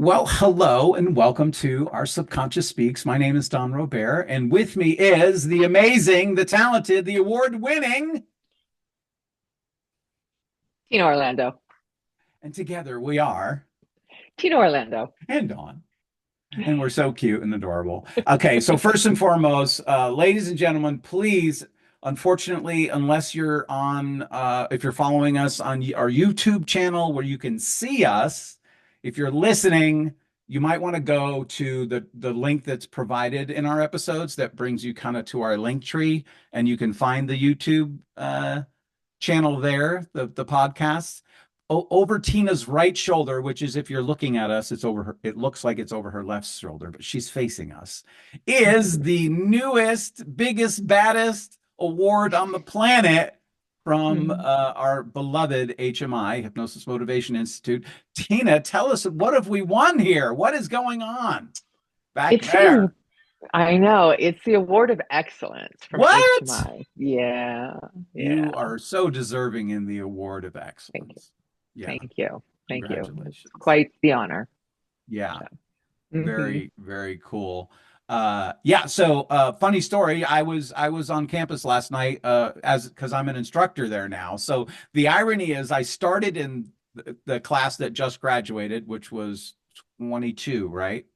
Well, hello and welcome to our Subconscious Speaks. My name is Don Robert, and with me is the amazing, the talented, the award-winning, Tina Orlando. and together we are, Tina Orlando. and Dawn. And we're so cute and adorable. Okay, so first and foremost, ladies and gentlemen, please, unfortunately, unless you're on, if you're following us on our YouTube channel where you can see us, if you're listening, you might want to go to the link that's provided in our episodes that brings you kind of to our link tree, and you can find the YouTube channel there, the podcast over Tina's right shoulder, which is if you're looking at us, it's over her, it looks like it's over her left shoulder, but she's facing us, is the newest, biggest, baddest award on the planet from our beloved HMI, Hypnosis Motivation Institute. Tina, tell us, what have we won here? What is going on back It's the, there? I know, it's the Award of Excellence from What? HMI. Yeah, yeah. You are so deserving in the award of Thank you. excellence. Yeah, Thank you. Thank you. It's congratulations. quite the honor. Yeah. So, hmm Very, very cool. Yeah, so funny story. I was on campus last night as because I'm an instructor there now. So the irony is I started in the class that just graduated, which was 22, right?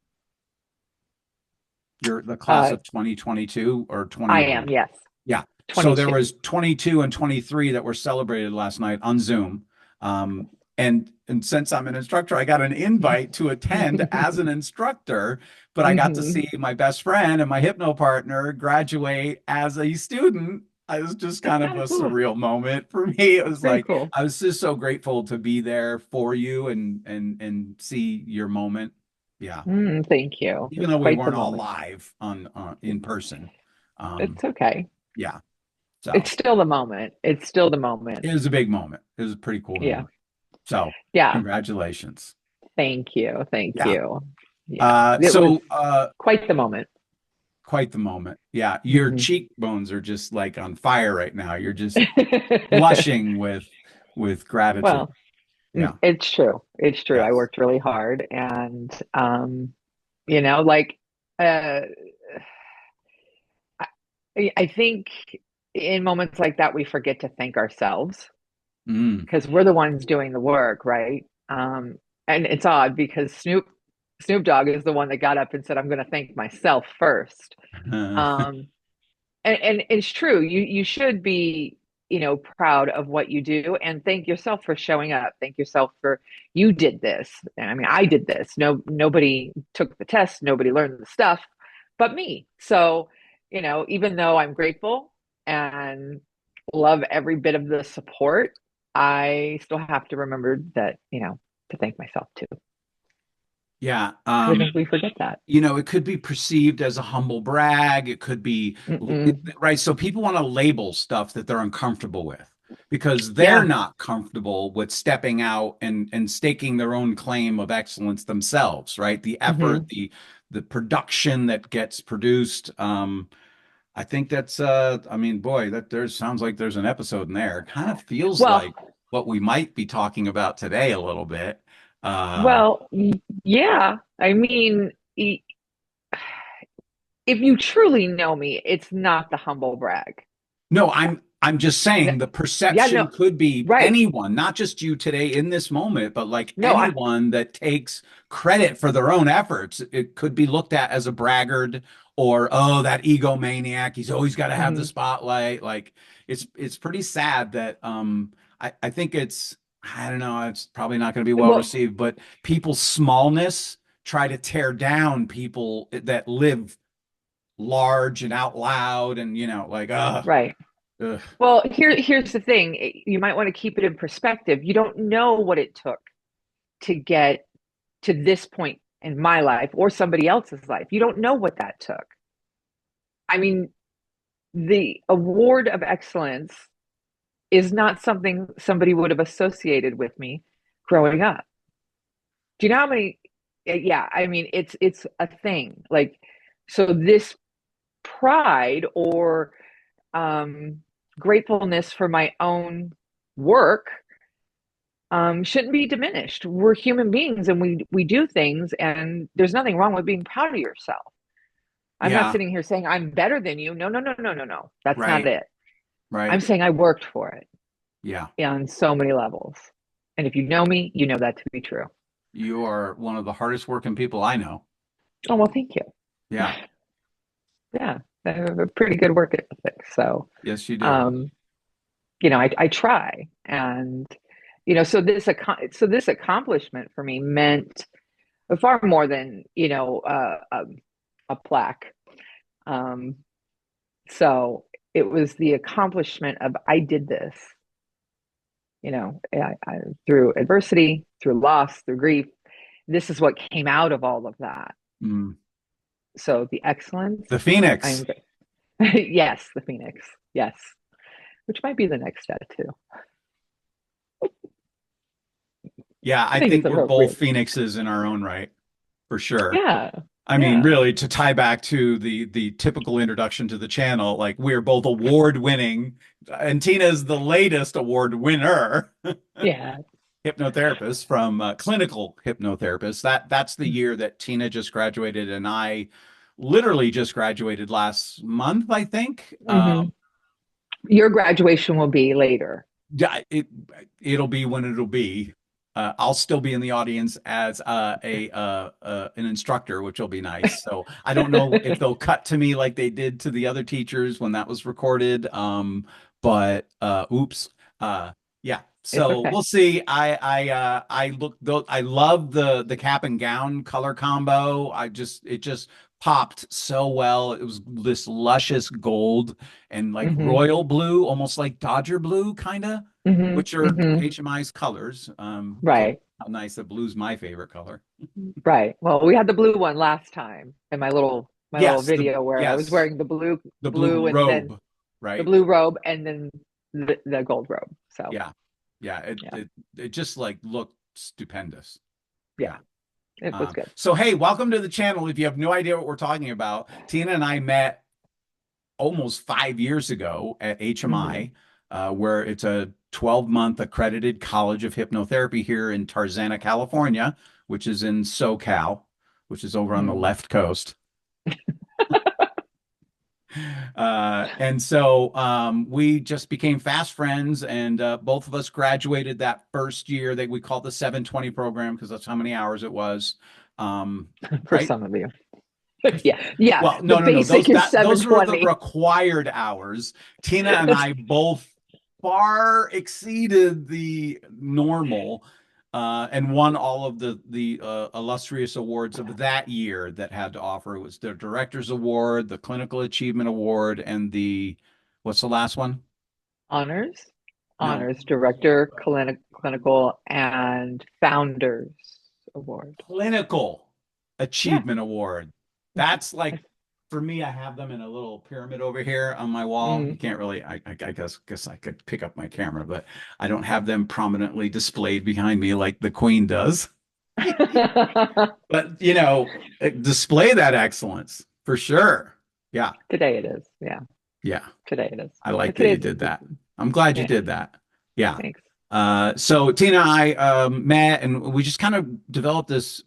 You're the class uh, of 2022 or I am, 21. yes. Yeah. So there 22. was 22 and 23 that were celebrated last night on Zoom. And since I'm an instructor, I got an invite to attend as an instructor, but I got to hmm see my best friend and my hypno partner graduate as a student. It was just kind of a Oh, cool. surreal moment for me. It was Very like cool. I was just so grateful to be there for you and see your moment. Yeah. Thank you. Even It's though we quite the weren't all moment. live on in person. Um, It's okay. yeah. It's So still the moment. It's still the moment. it was a big moment. It was a pretty cool Yeah. moment. So Yeah. congratulations. Thank you. Thank Yeah. you. Yeah. Uh, It was so uh, quite the moment. quite the moment. Yeah. Your hmm cheekbones are just like on fire right now. You're just blushing with gratitude. Well, Yeah. it's true. It's true. I Yes. worked really hard and you know, like uh I think in moments like that we forget to thank ourselves Mm. because we're the ones doing the work, right? And it's odd because Snoop Dogg is the one that got up and said, I'm gonna thank myself first. Um and it's true. You should be, proud of what you do and thank yourself for showing up. Thank yourself for you did this. And I mean, I did this. Nobody took the test, nobody learned the stuff but me. So, even though I'm grateful and love every bit of the support, I still have to remember that, to thank myself too. Yeah. Because I think we forget that. It could be perceived as a humble brag. It could be, Mm-mm. right? So people want to label stuff that they're uncomfortable with because they're Yeah. not comfortable with stepping out and staking their own claim of excellence themselves, right? The effort, hmm the production that gets produced. I think that's I mean, boy, that there sounds like there's an episode in there. It kind of feels Well, like what we might be talking about today a little bit. Uh Yeah. I mean, if you truly know me, it's not the humble brag. No, I'm just No, saying the yeah, no, perception could be right. anyone, not just you today in this moment, but like No, anyone that takes credit for their own efforts. It could be looked at as a braggart or, oh, that egomaniac. He's always got to have the mhm. spotlight. Like it's pretty sad that I think it's I don't know, it's probably not going to be well Well, received, but people's smallness try to tear down people that live large and out loud and like right. ugh. Well, here's the thing. You might want to keep it in perspective. You don't know what it took to get to this point in my life or somebody else's life. You don't know what that took. I mean, the award of excellence is not something somebody would have associated with me growing up. Do you know how many? Yeah, I mean, it's a thing. Like, so this pride or um, gratefulness for my own work shouldn't be diminished. We're human beings and we do things, and there's nothing wrong with being proud of yourself. I'm not Yeah. sitting here saying I'm better than you. No, no, no, no, no, no. That's not Right. it. I'm Right. saying I worked for it Yeah. on so many levels. And if you know me, you know that to be true. You are one of the hardest working people I know. Oh, well, thank you. Yeah. Yeah, I have a pretty good work ethic. So, Yes, you do. um, I try. And, so this accomplishment for me meant far more than, a plaque. Um, so it was the accomplishment of I did this, through adversity, through loss, through grief. This is what came out of all of that. Mm. So the excellence, The Phoenix. I'm yes, the Phoenix. Yes. Which might be the next step too. Yeah, I I think it's think we're both appropriate. Phoenixes in our own right, for sure. Yeah. I mean, Yeah. really, to tie back to the typical introduction to the channel, like we're both award winning, and Tina's the latest award winner, Yeah. hypnotherapist from clinical hypnotherapist. That's the year that Tina just graduated, and I literally just graduated last month, I think. Hmm. Your graduation will be later. Yeah, it'll be when it'll be. I'll still be in the audience as an instructor, which will be nice. So I don't know if they'll cut to me like they did to the other teachers when that was recorded. But oops. Yeah. It's So okay. we'll see. I love the cap and gown color combo. It just popped so well. It was this luscious gold and like Hmm. royal blue, almost like Dodger blue, kind of, Hmm. which are Hmm. HMI's colors. Talk Right. how nice that blue's my favorite color. Right. Well, we had the blue one last time in my little video where I was Yes, wearing the blue the blue blue and then robe, the right? blue robe and then the gold robe. So Yeah, yeah. yeah. It just like looked stupendous. Yeah. Yeah. It was good. So hey, welcome to the channel. If you have no idea what we're talking about, Tina and I met almost 5 years ago at Hmm. HMI, where it's a 12-month accredited college of hypnotherapy here in Tarzana, California, which is in SoCal, which is over on the Hmm. left coast. And so we just became fast friends, and both of us graduated that first year that we called the 720 program because that's how many hours it was. For Right? some of you. Yeah. Yeah. Well, The no, no, no. basic is Those were the 720. required hours. Tina and I both far exceeded the normal and won all of the illustrious awards of that year that had to offer. It was the Director's Award, the Clinical Achievement Award, and the what's the last one? Honors, No, honors, director, clinical, and founders award. Clinical Yeah. Achievement Award. That's like for me, I have them in a little pyramid over here on my wall. You Mm. can't really, I guess I could pick up my camera, but I don't have them prominently displayed behind me like the Queen does. But display that excellence for sure. Yeah, Today it is. Yeah. yeah. Today it is. I like that you Today's did that. I'm glad you yeah. did that. Yeah. Thanks. So Tina and I met and we just kind of developed this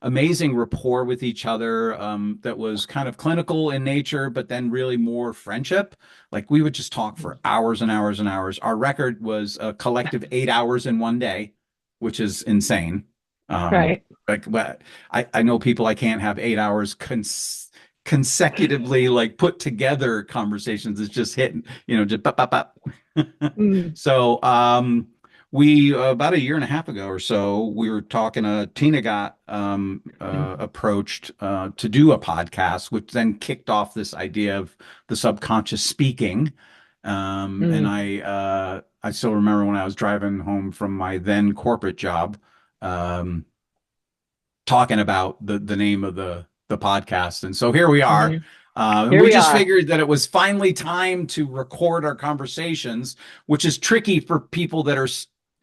amazing rapport with each other that was kind of clinical in nature, but then really more friendship. Like we would just talk for hours and hours and hours. Our record was a collective 8 hours in one day, which is insane. Right. But I know people I can't have 8 hours consecutively like put together conversations. It's just hitting, just pop, pop, pop. Mm. So, we about a year and a half ago or so, we were talking. Tina got approached to do a podcast, which then kicked off this idea of the subconscious speaking. And Mm. I still remember when I was driving home from my then corporate job, um, talking about the name of the podcast. And so here we are. Hmm. And Here we we just are. figured that it was finally time to record our conversations, which is tricky for people that are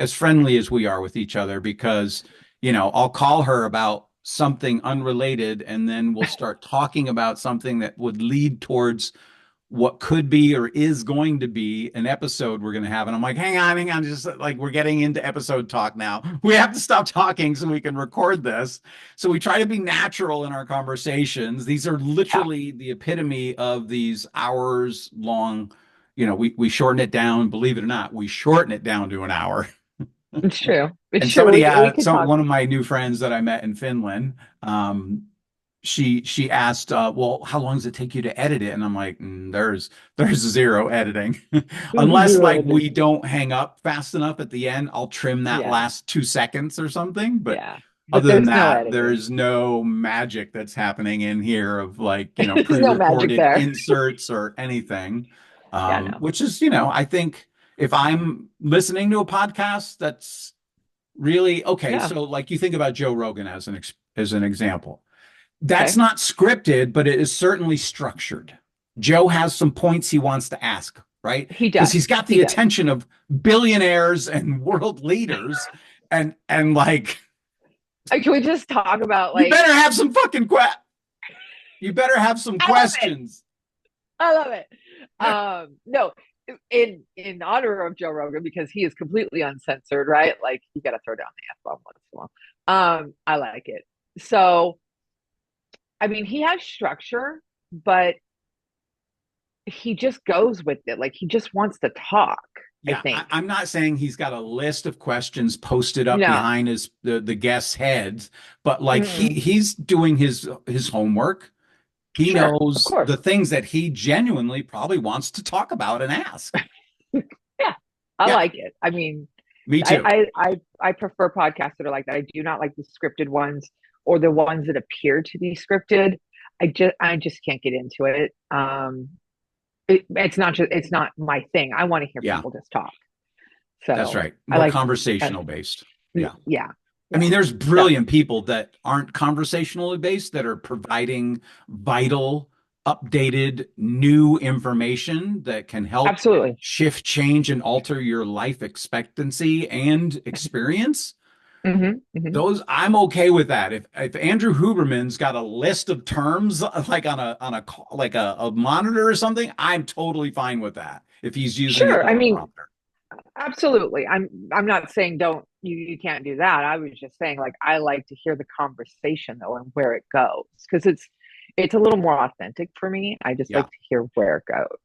as friendly as we are with each other because, I'll call her about something unrelated and then we'll start talking about something that would lead towards what could be or is going to be an episode we're going to have. And I'm like, hang on, just like we're getting into episode talk now. We have to stop talking so we can record this. So we try to be natural in our conversations. These are Yeah, literally the epitome of these hours long. We shorten it down, believe it or not, we shorten it down to an hour. it's true. It's And true. We could so talk. one of my new friends that I met in Finland, she asked, well, how long does it take you to edit it? And I'm like, there's zero editing. Unless Zero like edit. we don't hang up fast enough at the end, I'll trim that Yeah, last 2 seconds or something. But yeah. But other than there's no that, editing. there's no magic that's happening in here of like, There's no magic pre-recorded there. inserts or anything. Yeah, no. Which is, I think if I'm listening to a podcast that's really okay, Yeah. so like you think about Joe Rogan as an example. That's Okay. not scripted, but it is certainly structured. Joe has some points he wants to ask, right? He Because does. he's got He the does. attention of billionaires and world leaders, and like Can we just talk about you like better have some fucking you better have some I love it. questions. I love it. No, in honor of Joe Rogan because he is completely uncensored, right? Like you got to throw down the F bomb once in a while. I like it. So, I mean, he has structure, but he just goes with it. Like he just wants to talk. I Yeah, think. I'm not saying he's got a list of questions posted up No. behind the guests' heads, but like Mm-mm. he's doing his homework. He Sure. Of knows course. the things that he genuinely probably wants to talk about and ask. Yeah. I Yeah, like it. I mean, me too. I prefer podcasts that are like that. I do not like the scripted ones or the ones that appear to be scripted. I just can't get into it. It's not my thing. I want to hear Yeah, people just talk. that's So right. I More like uh, conversational based. Yeah. yeah, I mean, yeah. there's So brilliant people that aren't conversationally based that are providing vital, updated, new information that can help absolutely. shift, change, and alter your life expectancy and experience. Hmm. Those I'm okay with that. If Andrew Huberman's got a list of terms like like a monitor or something, I'm totally fine with that if he's using a Sure. I mean, teleprompter. absolutely. I'm not saying don't you can't do that. I was just saying like I like to hear the conversation though and where it goes because it's a little more authentic for me. I just like Yeah. to hear where it goes.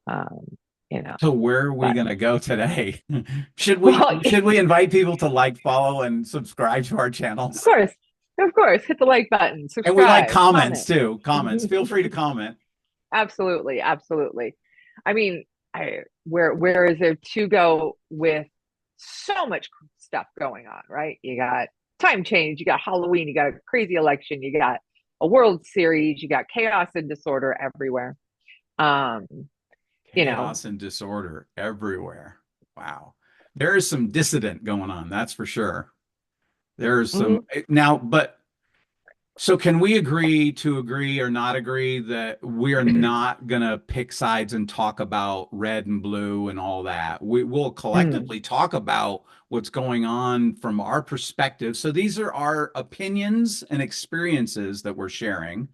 Um, you know, So where are we but gonna go today? well, Should we invite people to like, follow, and subscribe to our of channels? course, of course, hit the like button, And we like subscribe, comments comment. too. Comments. Feel free to comment. Absolutely, absolutely. I mean, where is there to go with so much stuff going on, right? You got time change, you got Halloween, you got a crazy election, you got a World Series, you got chaos and disorder everywhere. Um, you know, Chaos and disorder everywhere. Wow. There is some dissident going on, that's for sure. There's some mhm, now, but so can we agree or not agree that we're not gonna pick sides and talk about red and blue and all that? We will mm, collectively talk about what's going on from our perspective. So these are our opinions and experiences that we're sharing.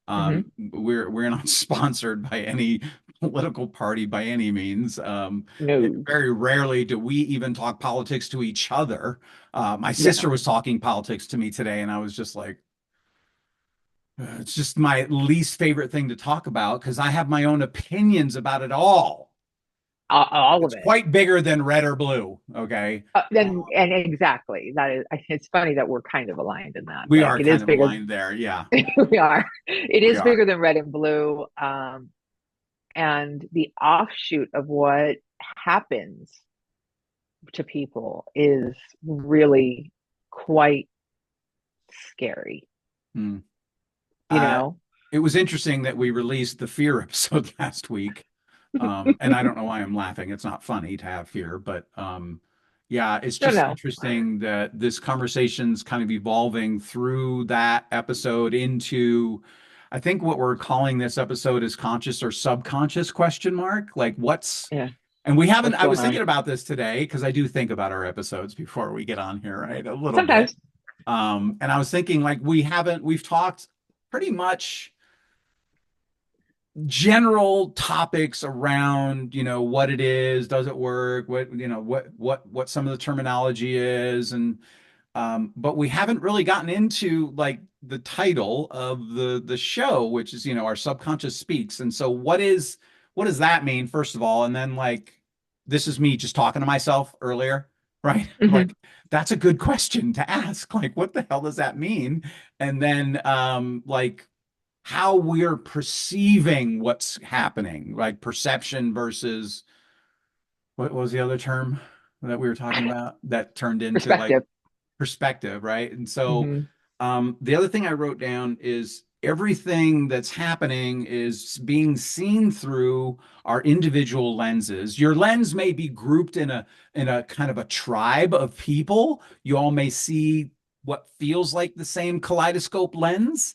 mhm, We're not sponsored by any political party by any means. no, Very rarely do we even talk politics to each other. My yeah. sister was talking politics to me today, and I was just like, it's just my least favorite thing to talk about because I have my own opinions about it all. All of It's it. quite bigger than red or blue. Okay. And exactly that is. It's funny that we're kind of aligned in that. We Like are it kind is of bigger. aligned there. Yeah, We are. It we is are. bigger than red and blue. And the offshoot of what happens to people is really quite scary, Hmm. you Uh, know? it was interesting that we released the fear episode last week. And I don't know why I'm laughing. It's not funny to have fear, but yeah, it's No, just no. interesting that this conversation's kind of evolving through that episode into, I think what we're calling this episode is conscious or subconscious question mark. Like what's, Yeah. and we haven't, What's I going was on? thinking about this today because I do think about our episodes before we get on here, right? A little bit. Sometimes. And I was thinking like we've talked pretty much general topics around, what it is, does it work, what some of the terminology is, and but we haven't really gotten into like the title of the show, which is, our subconscious speaks. And so what does that mean, first of all? And then like this is me just talking to myself earlier, right? Mhm. Like that's a good question to ask. Like, what the hell does that mean? And then like how we're perceiving what's happening, like perception versus what was the other term that we were talking about that turned into like Perspective. perspective, right? And so Hmm. the other thing I wrote down is everything that's happening is being seen through our individual lenses. Your lens may be grouped in a kind of a tribe of people. You all may see what feels like the same kaleidoscope lens,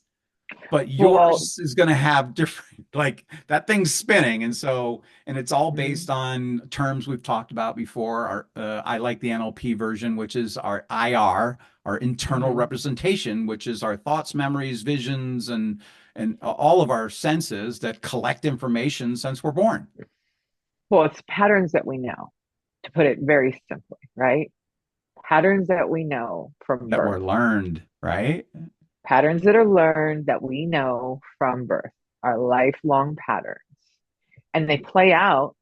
but Well, yours is going to have different, like that thing's spinning. And so, and it's all mhm, based on terms we've talked about before. I like the NLP version, which is our IR, our internal mhm. representation, which is our thoughts, memories, visions, and all of our senses that collect information since we're born, Well, it's patterns that we know, to put it very simply, right? Patterns that we know from that were birth, learned, right? patterns that are learned that we know from birth, are lifelong patterns. And they play out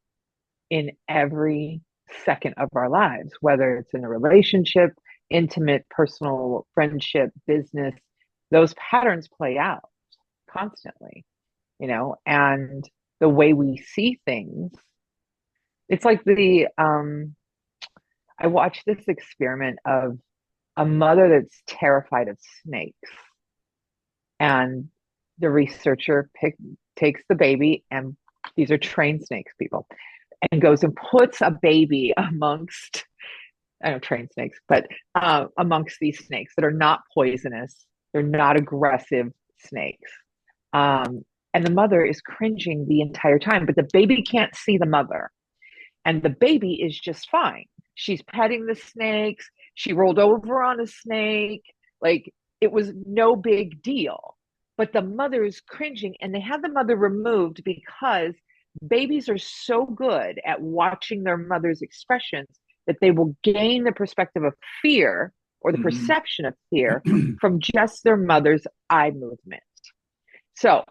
in every second of our lives, whether it's in a relationship, intimate, personal, friendship, business, those patterns play out constantly, and the way we see things. It's like I watched this experiment of a mother that's terrified of snakes. And the researcher takes the baby, and these are trained snakes people, and goes and puts a baby amongst, I don't know, trained snakes, but amongst these snakes that are not poisonous, they're not aggressive snakes. And the mother is cringing the entire time, but the baby can't see the mother. And the baby is just fine. She's petting the snakes. She rolled over on a snake. Like it was no big deal. But the mother is cringing, and they had the mother removed because babies are so good at watching their mother's expressions that they will gain the perspective of fear or the Mhm. perception of fear from just their mother's eye movement. So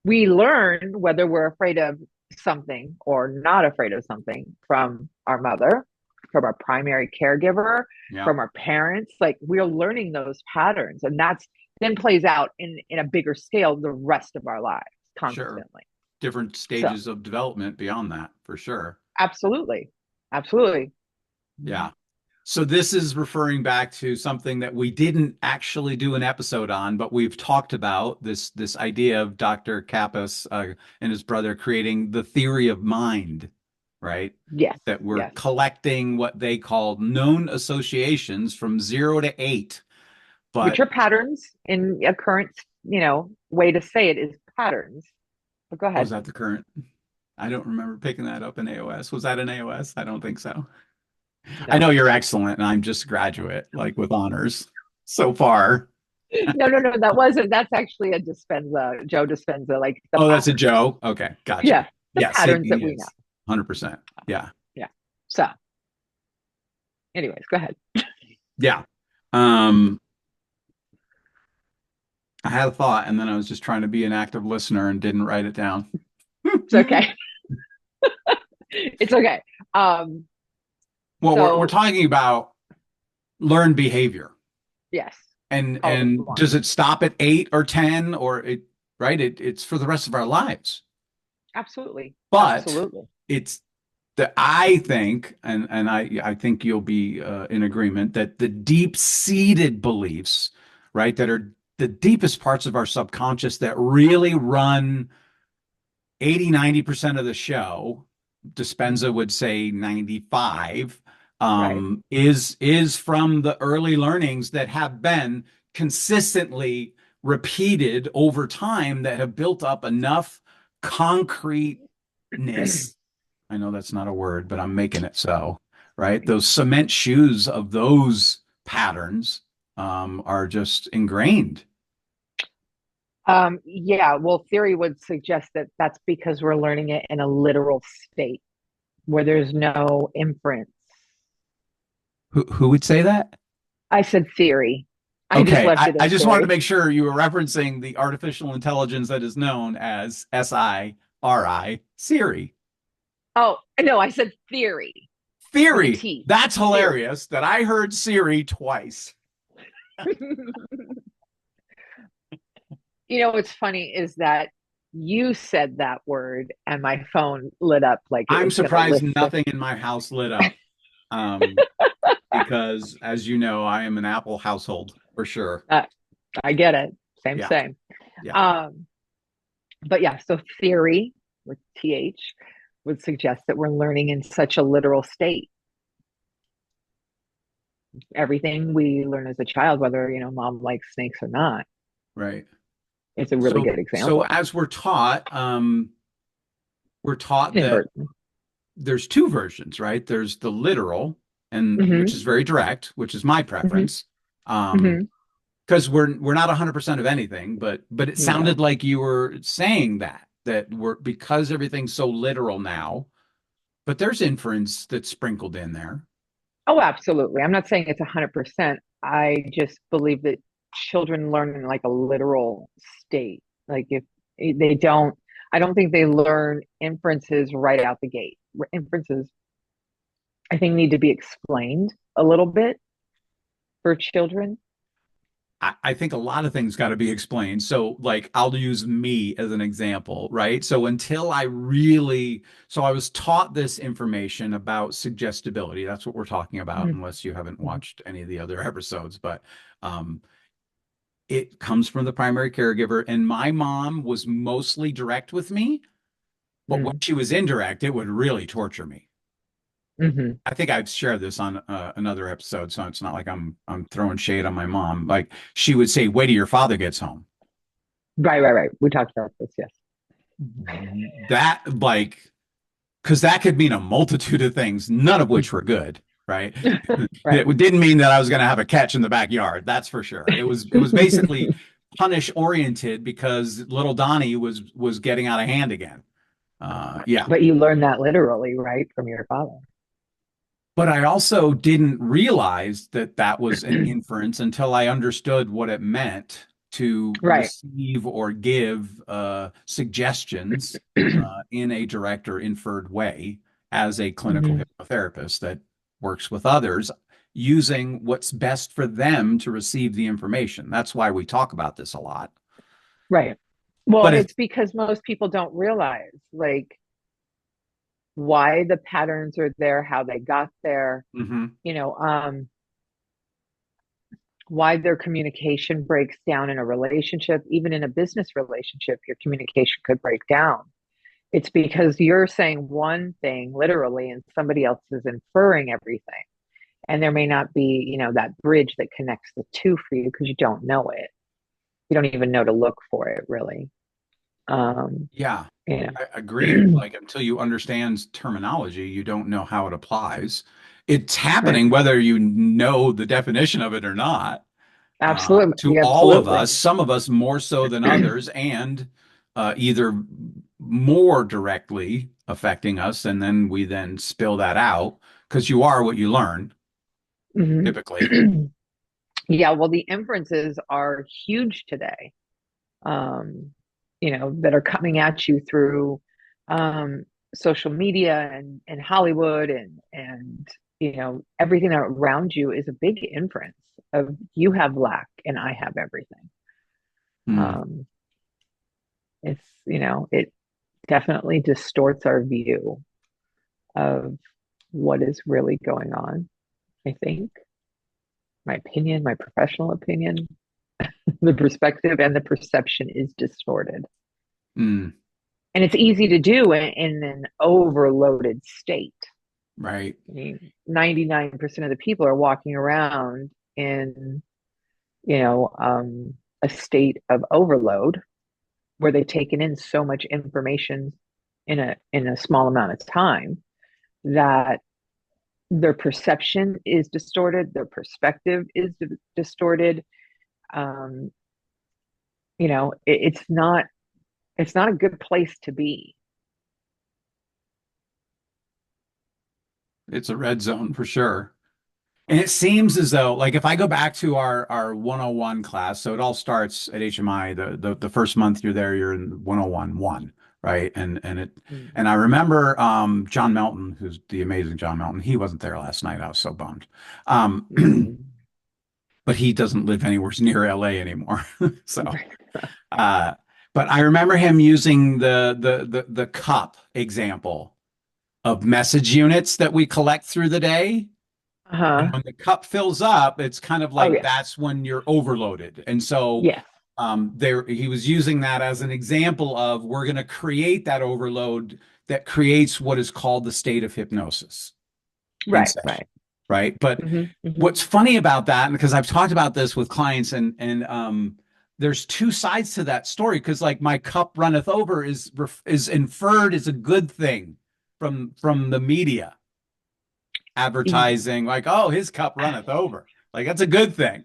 we learn whether we're afraid of something or not afraid of something from our mother, from our primary caregiver, Yeah, from our parents. Like we're learning those patterns, and that's then plays out in a bigger scale the rest of our lives sure. constantly. Different So stages of development beyond that, for sure. absolutely, absolutely. Yeah. So this is referring back to something that we didn't actually do an episode on, but we've talked about this idea of Dr. Kappas and his brother creating the theory of mind, right? Yes, That we're yes. collecting what they called known associations from 0 to 8. Which But are patterns in a current, way to say it is patterns. But go was ahead. that the current? I don't remember picking that up in AOS. Was that in AOS? I don't think so. I know No. you're excellent, and I'm just a graduate, like with honors so far. No, no, no, that wasn't. That's actually a Dispenza, Joe Dispenza, like the Oh, that's a patterns. Joe. Okay, gotcha. Yeah, the Yes, he, patterns that he we know. is 100%. Yeah, Yeah. So, anyways, go ahead. yeah. Um, I had a thought, and then I was just trying to be an active listener and didn't write it down. It's okay. It's okay. Um, Well, we're so talking about learned behavior, yes, all of us and want. does it stop at 8 or 10 or it right? It's for the rest of our lives, Absolutely. but Absolutely. it's that I think, and I think you'll be in agreement that the deep-seated beliefs, right, that are the deepest parts of our subconscious that really run 80-90% of the show, Dispenza Mhm. would say 95, Right. is from the early learnings that have been consistently repeated over time that have built up enough concreteness. I know that's not a word, but I'm making it so, right? Those cement shoes of those patterns are just ingrained. Yeah, well, theory would suggest that that's because we're learning it in a literal state where there's no inference. Who would say that? I said theory. I just Okay, left it I as just wanted to theory. make sure you were referencing the artificial intelligence that is known as SIRI, Siri. Oh, no, I said theory with a Theory. T. That's Theory. hilarious that I heard Siri twice. What's funny is that you said that word and my phone lit up like it I'm was going to surprised list the. nothing in my house lit up. Um, because as you know, I am an Apple household for sure. Uh, I get it. Same, Yeah, same. yeah, Um, but yeah, so theory with TH would suggest that we're learning in such a literal state. Everything we learn as a child, whether, mom likes snakes or not, right. it's a really So, good so example. as we're taught that Inadvertent. there's two versions, right? There's the literal, and which Hmm. is very direct, which is my Hmm. preference. Um, Hmm. because we're not 100% of anything, but it sounded No. like you were saying that we're because everything's so literal now, but there's inference that's sprinkled in there. Oh, absolutely. I'm not saying it's 100%. I just believe that children learn in like a literal state. Like if they don't, I don't think they learn inferences right out the gate. Inferences, I think, need to be explained a little bit for children. I think a lot of things got to be explained. So, like, I'll use me as an example, right? So, so I was taught this information about suggestibility. That's what we're talking about, Mhm. unless you haven't watched any of the other episodes. But um, it comes from the primary caregiver, and my mom was mostly direct with me, but when Mhm. she was indirect, it would really torture me. Mhm. I think I've shared this on another episode, so it's not like I'm throwing shade on my mom. Like she would say, "Wait till your father gets home." Right, right, right. We talked about this, yes. That like because that could mean a multitude of things, none of which were good, right? Right. It didn't mean that I was going to have a catch in the backyard, that's for sure. It was basically punish oriented because little Donnie was getting out of hand again. Yeah. But you learned that literally, right, from your father. But I also didn't realize that that was an inference until I understood what it meant to Right. receive or give suggestions in a direct or inferred way as a clinical Hmm. hypnotherapist that works with others using what's best for them to receive the information. That's why we talk about this a lot. Right. Well, But it's it's because most people don't realize like why the patterns are there, how they got there, mhm. you know, um, why their communication breaks down in a relationship, even in a business relationship, your communication could break down. It's because you're saying one thing literally and somebody else is inferring everything. And there may not be, that bridge that connects the two for you because you don't know it. You don't even know to look for it really. Um, Yeah, you I agree. know. Like until you understand terminology, you don't know how it applies. It's Right. happening whether you know the definition of it or not. To Absolutely. all of us, Absolutely. some of us more so than others, and either more directly affecting us, and then we then spill that out because you are what you learn, Hmm. typically. Yeah, well, the inferences are huge today, that are coming at you through um, social media and Hollywood and everything around you is a big inference of you have lack and I have everything. Hmm. Um, it definitely distorts our view of what is really going on, I think. My opinion, my professional opinion, the perspective and the perception is distorted. Hmm. And it's easy to do in an overloaded state. Right. I mean, 99% of the people are walking around in, a state of overload where they've taken in so much information in a small amount of time that their perception is distorted, their perspective is distorted. Um, it's not a good place to be. It's a red zone for sure. And it seems as though, like, if I go back to our 101 class, so it all starts at HMI. The first month you're there, you're in 101 one, right? And I remember John Melton, who's the amazing John Melton. He wasn't there last night. I was so bummed. Um, Mm. but he doesn't live anywhere near LA anymore. So, uh, but I remember him using the cup example of message units that we collect through the day. And Uh-huh. when the cup fills up, it's kind of Oh like yeah. that's when you're overloaded. And so Yes. there he was using that as an example of we're going to create that overload that creates what is called the state of hypnosis in Right, session, right. right? But Hmm. what's funny about that, because I've talked about this with clients, and there's two sides to that story, because like my cup runneth over is inferred as a good thing from the media advertising, like, oh, his cup runneth over. Like that's a good thing.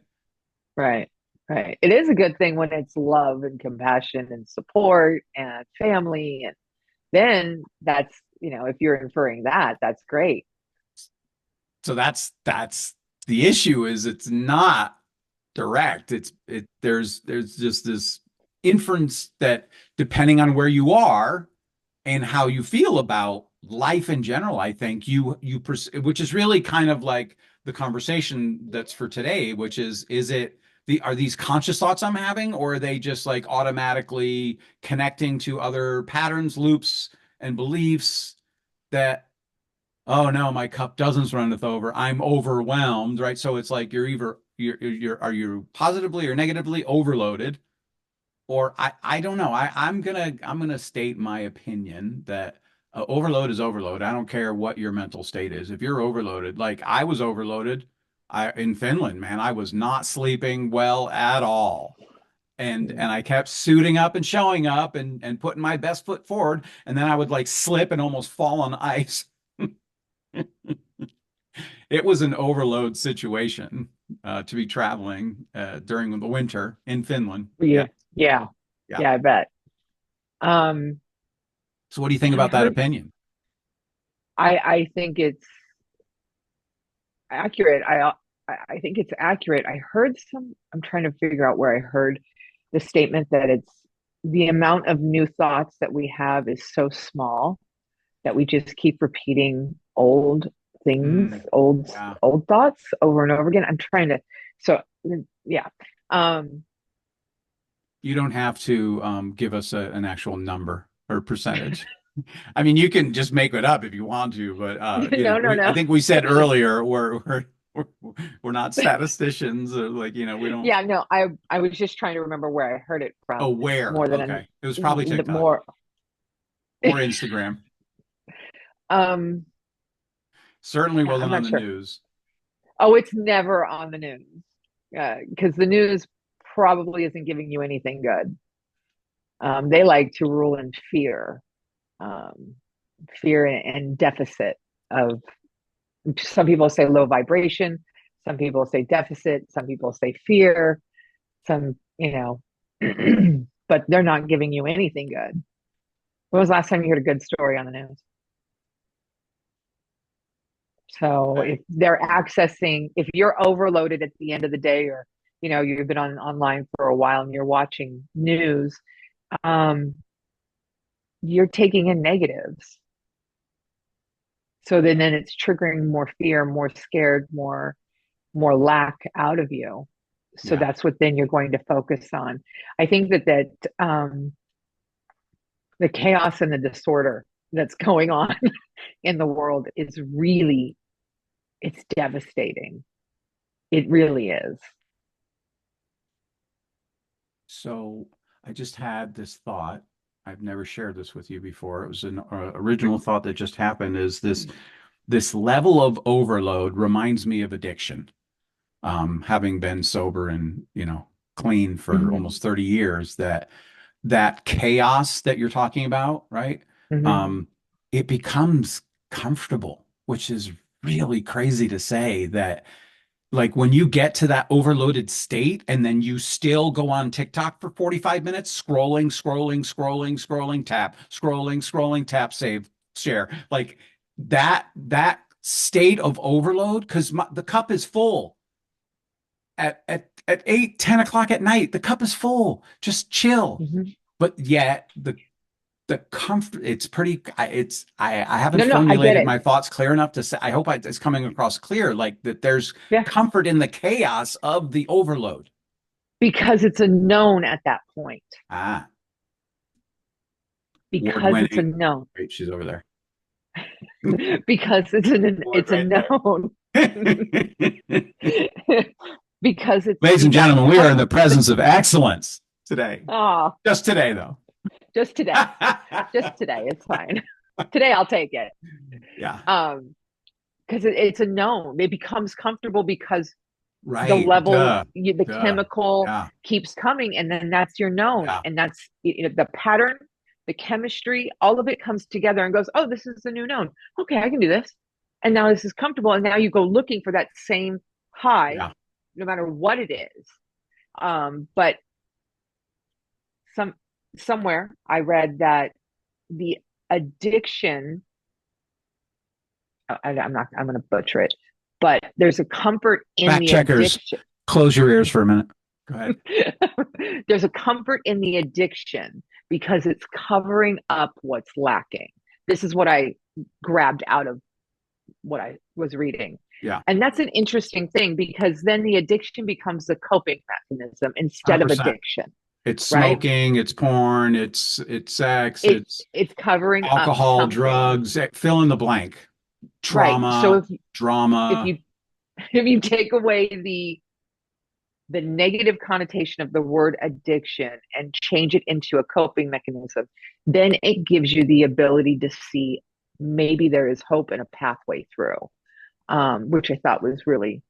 Right, right. It is a good thing when it's love and compassion and support and family. And then if you're inferring that, that's great. So that's the issue is it's not direct. There's just this inference that depending on where you are and how you feel about life in general, I think which is really kind of like the conversation that's for today, which is it are these conscious thoughts I'm having, or are they just like automatically connecting to other patterns, loops, and beliefs that, oh no, my cup doesn't runneth over. I'm overwhelmed, right? So it's like you're are you positively or negatively overloaded? Or I don't know. I'm gonna state my opinion that overload is overload. I don't care what your mental state is. If you're overloaded, like I was overloaded, I in Finland, man, I was not sleeping well at all. And I kept suiting up and showing up and putting my best foot forward, and then I would like slip and almost fall on ice. It was an overload situation to be traveling during the winter in Finland. Yeah, Yeah, yeah, yeah. yeah, I bet. Um, So what do you think I about that heard, opinion? I think it's accurate. I think it's accurate. I'm trying to figure out where I heard the statement that it's the amount of new thoughts that we have is so small that we just keep repeating old things, Mm, yeah. old thoughts over and over again. So yeah. Um, You don't have to give us an actual number or percentage. I mean, you can just make it up if you want to, but no, no, I no. think we said earlier we're we're not statisticians or like, we don't. Yeah, no, I was just trying to remember where I heard it Oh, from where? more than Okay. It was probably the TikTok more or Instagram. um Certainly yeah, I'm wasn't on not the sure. news. Oh, it's never on the news. Because the news probably isn't giving you anything good. They like to rule in fear, um, fear and deficit of. Some people say low vibration, some people say deficit, some people say fear, some, but they're not giving you anything good. When was the last time you heard a good story on the news? So Okay. if you're overloaded at the end of the day, or you've been online for a while and you're watching news, um, you're taking in negatives. So then it's triggering more fear, more scared, more lack out of you. So Yeah. that's what then you're going to focus on. I think that the chaos and the disorder that's going on in the world is really, it's devastating. It really is. So I just had this thought. I've never shared this with you before. It was an original thought that just happened is this level of overload reminds me of addiction. Having been sober and, clean for Mm-hmm. almost 30 years, that chaos that you're talking about, right? Mm-hmm. Um, it becomes comfortable, which is really crazy to say that like when you get to that overloaded state and then you still go on TikTok for 45 minutes, scrolling, tap, scrolling, tap, save, share. Like that state of overload, because the cup is full at 8, 10 o'clock at night. The cup is full. Just chill. Mhm. But yet the comfort, it's pretty, I haven't No, no, I get formulated it. my thoughts clear enough to say, I hope it's coming across clear, like that there's Yeah, comfort in the chaos of the overload. because it's a known at that point. Ah, award Because it's a winning. known. Wait, she's over there. Because Award it's a right there. known. Because Ladies and you got gentlemen, we are in the comfort. presence of excellence today. Oh, Just today, though. just today. Just today. It's fine. Today I'll take it. Yeah, Um, because it's a known. It becomes comfortable because the right. level, Duh. the Duh. chemical Yeah. keeps coming, and then that's your known, Yeah. and that's the pattern, the chemistry, all of it comes together and goes, oh, this is the new known. Okay, I can do this, and now this is comfortable, and now you go looking for that same high, Yeah. no matter what it is. But some somewhere I read that the addiction, I'm not, I'm going to butcher it, but there's a comfort in Fact the checkers, addiction. close your ears for a minute. Go ahead. There's a comfort in the addiction because it's covering up what's lacking. This is what I grabbed out of what I was reading. Yeah. And that's an interesting thing because then the addiction becomes a coping mechanism instead of 100%. addiction, It's right? smoking, it's porn, it's sex, It it's it's covering up alcohol, something, drugs, fill in the blank. right? So Trauma, if drama. you if you take away the negative connotation of the word addiction and change it into a coping mechanism, then it gives you the ability to see maybe there is hope and a pathway through, which I thought was really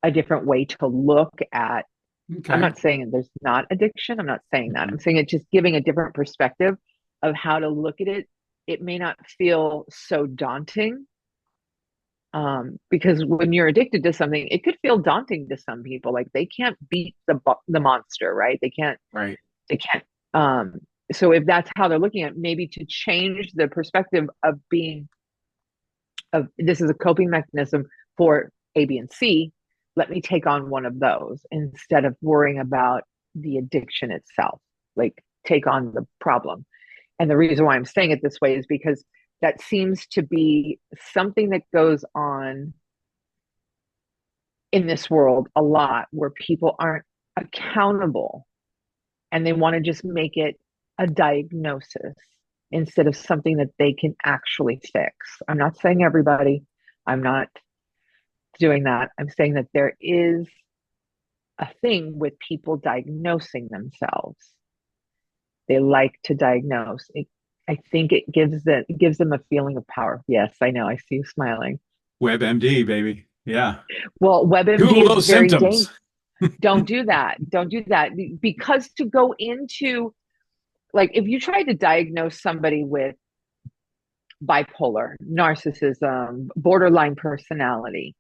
a different way to look at. I'm Okay. not saying there's not addiction. I'm not saying that. Mhm. I'm saying it's just giving a different perspective of how to look at it. It may not feel so daunting, because when you're addicted to something, it could feel daunting to some people. Like they can't beat the monster, right? Right. They can't. Um, so if that's how they're looking at it, maybe to change the perspective of being of this is a coping mechanism for A, B, and C. Let me take on one of those instead of worrying about the addiction itself. Like take on the problem. And the reason why I'm saying it this way is because that seems to be something that goes on in this world a lot where people aren't accountable and they want to just make it a diagnosis instead of something that they can actually fix. I'm not saying everybody, I'm not doing that. I'm saying that there is a thing with people diagnosing themselves. They like to diagnose. I think it gives them a feeling of power. Yes, I know. I see you smiling. WebMD, baby. Yeah. Well, WebMD Google is those very symptoms. dangerous. Don't do that. Don't do that. Because to go into, like, if you try to diagnose somebody with bipolar, narcissism, borderline personality,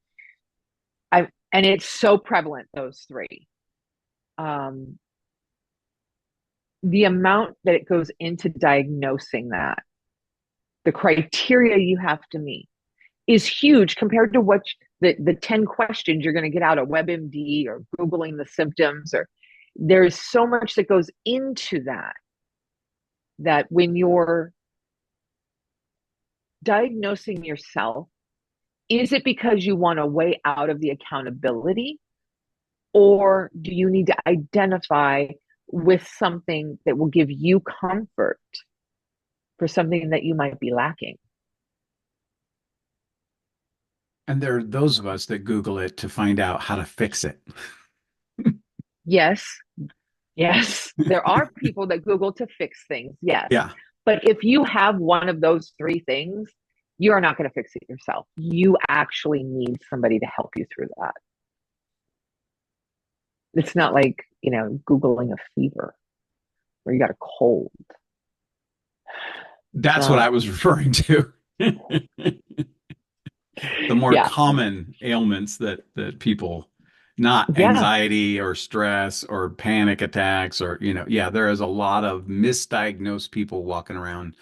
and it's so prevalent, those three. Um, the amount that it goes into diagnosing that, the criteria you have to meet is huge compared to what the 10 questions you're going to get out of WebMD or Googling the symptoms, or there's so much that goes into that, that when you're diagnosing yourself, is it because you want a way out of the accountability, or do you need to identify with something that will give you comfort for something that you might be lacking? And there are those of us that Google it to find out how to fix it. Yes, yes, there are people that Google to fix things. Yes. Yeah. But if you have one of those three things, you're not going to fix it yourself. You actually need somebody to help you through that. It's not like, Googling a fever where you got a cold. That's what I Um, was referring to. The more Yeah. common ailments that people, not Yeah. anxiety or stress or panic attacks or, yeah, there is a lot of misdiagnosed people walking around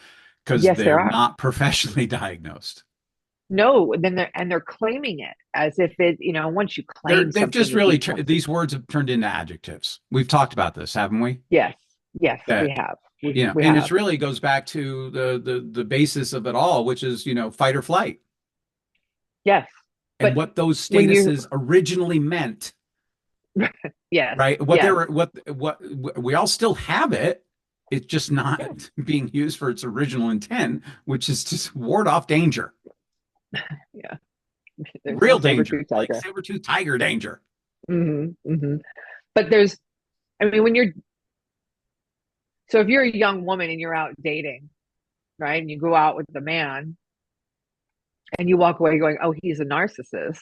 because Yes, there they're are. not professionally diagnosed. No, then they're claiming it as if it, once you claim They've something, just it really becomes, these words have turned into adjectives. We've talked about this, haven't we? yes, yes, we That, have. We and it's have. really goes back to the basis of it all, which is, fight or flight. Yes. And But what those when you, statuses originally meant, yes, right? What they yes, were, what we all still have it. It's just yeah, not being used for its original intent, which is to ward off danger, yeah. There's no real danger, saber-tooth like tiger. saber-tooth tiger danger. But I mean, so if you're a young woman and you're out dating, right, and you go out with the man and you walk away going, "Oh, he's a narcissist."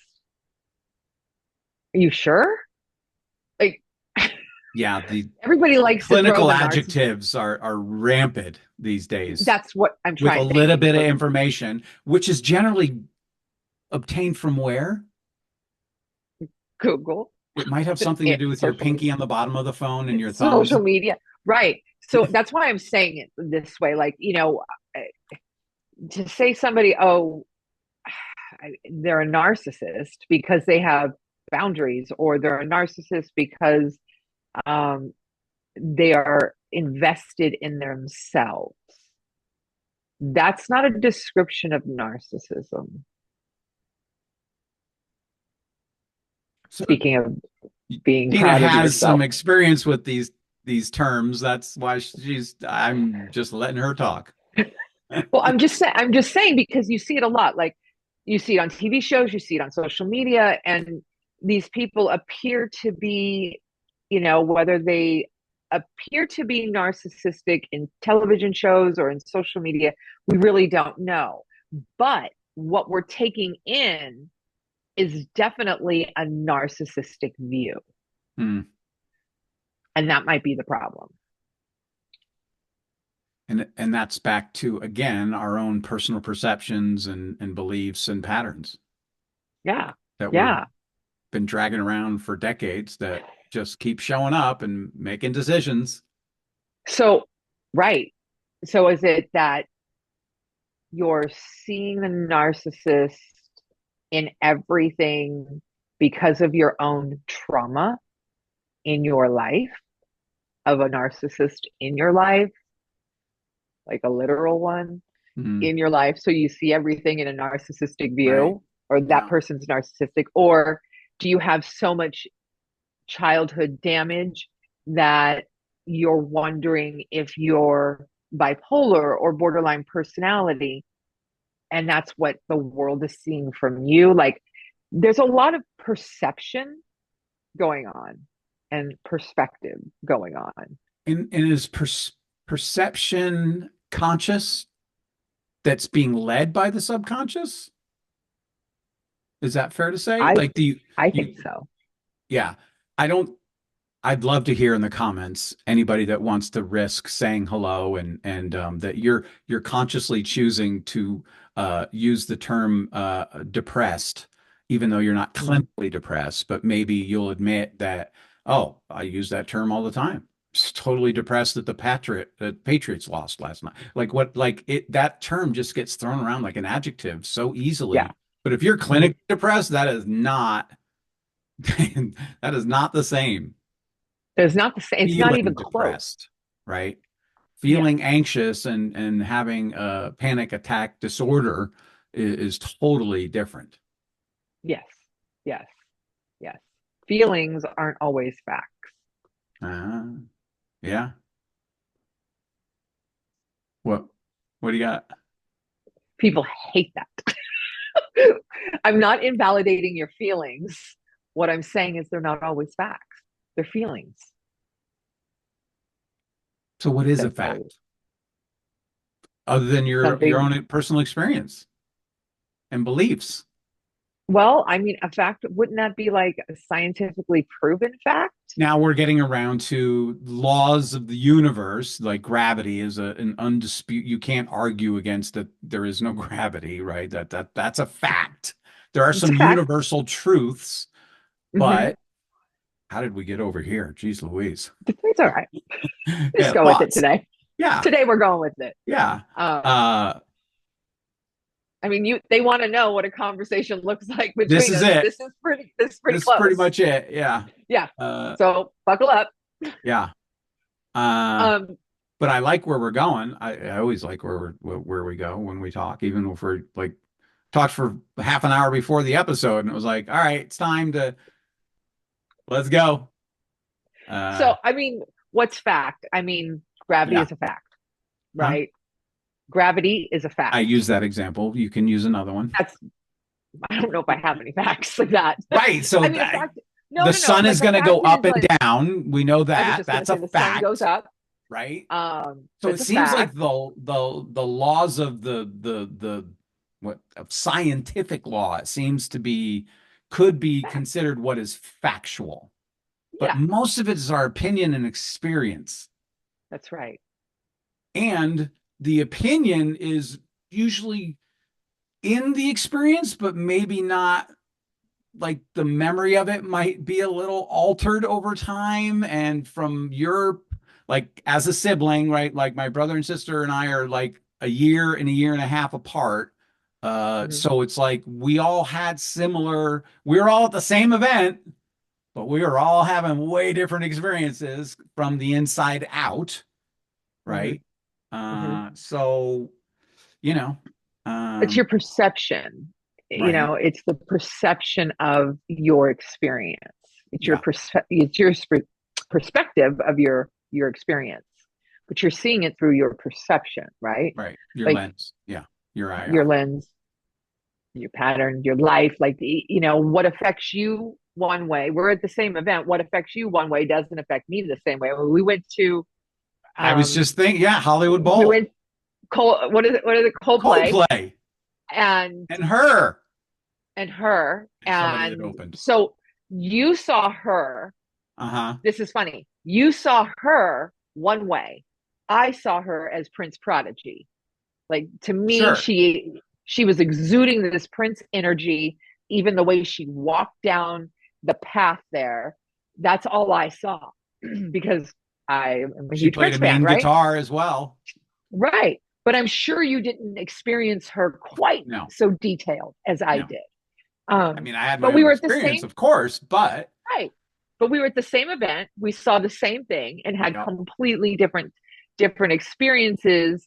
Are you sure? Like, Yeah, the everybody likes to throw clinical the narcissist. adjectives are rampant these days That's what I'm with a trying. Thank little you bit of for information, which is generally obtained from where? Google It might have something to it, do with your social media. pinky on the bottom of the phone and your thumbs. Social media, right? So that's why I'm saying it this way. Like, to say somebody, oh, they're a narcissist because they have boundaries, or they're a narcissist because um, they are invested in themselves. That's not a description of narcissism. So Speaking of being Tina proud of has some yourself. experience with these terms. That's why I'm just letting her talk. Well, I'm just saying because you see it a lot. Like, you see it on TV shows, you see it on social media, and these people appear to be, whether they appear to be narcissistic in television shows or in social media, we really don't know. But what we're taking in is definitely a narcissistic view, Hmm. and that might be the problem. And that's back to again our own personal perceptions and beliefs and patterns Yeah. that we've Yeah. been dragging around for decades that just keep showing up and making decisions. So, right. So is it that you're seeing the narcissist in everything because of your own trauma in your life, of a narcissist in your life, like a literal one Hmm. in your life? So you see everything in a narcissistic Right. view, or that Yeah. person's narcissistic? Or do you have so much childhood damage that you're wondering if you're bipolar or borderline personality, and that's what the world is seeing from you? Like, there's a lot of perception going on and perspective going on. And is perception conscious that's being led by the subconscious? Is that fair to say? I Like, do you, I think you, so. yeah, I don't, I'd love to hear in the comments anybody that wants to risk saying hello and that you're consciously choosing to use the term depressed, even though you're not Mm. clinically depressed, but maybe you'll admit that, oh, I use that term all the time. Just totally depressed that the Patriots lost last night. Like what, like it, that term just gets thrown around like an adjective so Yeah. easily. But if you're Mhm. clinically depressed, that is not that is not the same. There's not the same. It's not Feeling even close. depressed, right? Yes. Feeling anxious and having a panic attack disorder is totally different. Yes. Yes. Yes. Feelings aren't always facts. Uh, yeah. What what do you got? People hate that. I'm not invalidating your feelings. What I'm saying is they're not always facts. They're feelings. So what is a Simple. fact other than your Something. own personal experience and beliefs? Well, I mean, a fact, wouldn't that be like a scientifically proven fact? Now we're getting around to laws of the universe, like gravity is an undisputed. You can't argue against that. There is no gravity, right? That's a fact. There are It's a some fact. universal truths, Hmm. but how did we get over here? Jeez Louise. It's all right. Just Yeah, go with it thoughts. today. Yeah. Today we're going with it. Yeah. Um, Uh, I mean, they want to know what a conversation looks like this between is us. it. This is pretty This is pretty close. much it. Yeah. Yeah. Uh, So buckle up. yeah. Uh, Um, but I like where we're going. I always like where we go when we talk, even if we're like talked for half an hour before the episode, and it was like, all right, it's time to let's go. Uh, so I mean, what's fact? I mean, gravity yeah. is a fact, Huh? right? Gravity is a I fact. use that example. You can use another one. That's I don't know if I have any facts like that. Right. So I mean, a fact. No, the no, no. sun is Like a going to go fact up is and like down. We know I was that. just gonna That's a say the sun goes fact, up. right? So it That's a seems like fact. the laws of the what of scientific law, it seems to be could be Fact. considered what is factual, but Yeah, most of it is our opinion and experience. that's right. And the opinion is usually in the experience, but maybe not, like the memory of it might be a little altered over time. And from your, like as a sibling, right? Like my brother and sister and I are like a year and a half apart. Hmm. So it's like we all had similar, we were all at the same event, but we were all having way different experiences from the inside out, Hmm. right? Hmm. So, you know, It's um, your perception. right. It's the perception of your experience. Yeah, It's your perspective of your experience, but you're seeing it through your perception, right? right. Your Like lens. Yeah, your your IR. lens, your pattern, your life. Like what affects you one way. We're at the same event. What affects you one way doesn't affect me the same way. When we went to I was um just thinking, yeah, Hollywood we Bowl, went What is it? What is it? Coldplay Coldplay, and and her, her. and somebody that And opened. so you saw her. Uh-huh. This is funny. You saw her one way. I saw her as Prince Prodigy. Like to me, Sure. she was exuding this Prince energy, even the way she walked down the path there. That's all I saw because I am a She huge played Prince a fan, mean right? guitar as well. Right. But I'm sure you didn't experience her quite No, so detailed as I no. did. I mean, I had But my we own were at the experience, same of course, but right. But we were at the same event. We saw the same thing and had yep, completely different experiences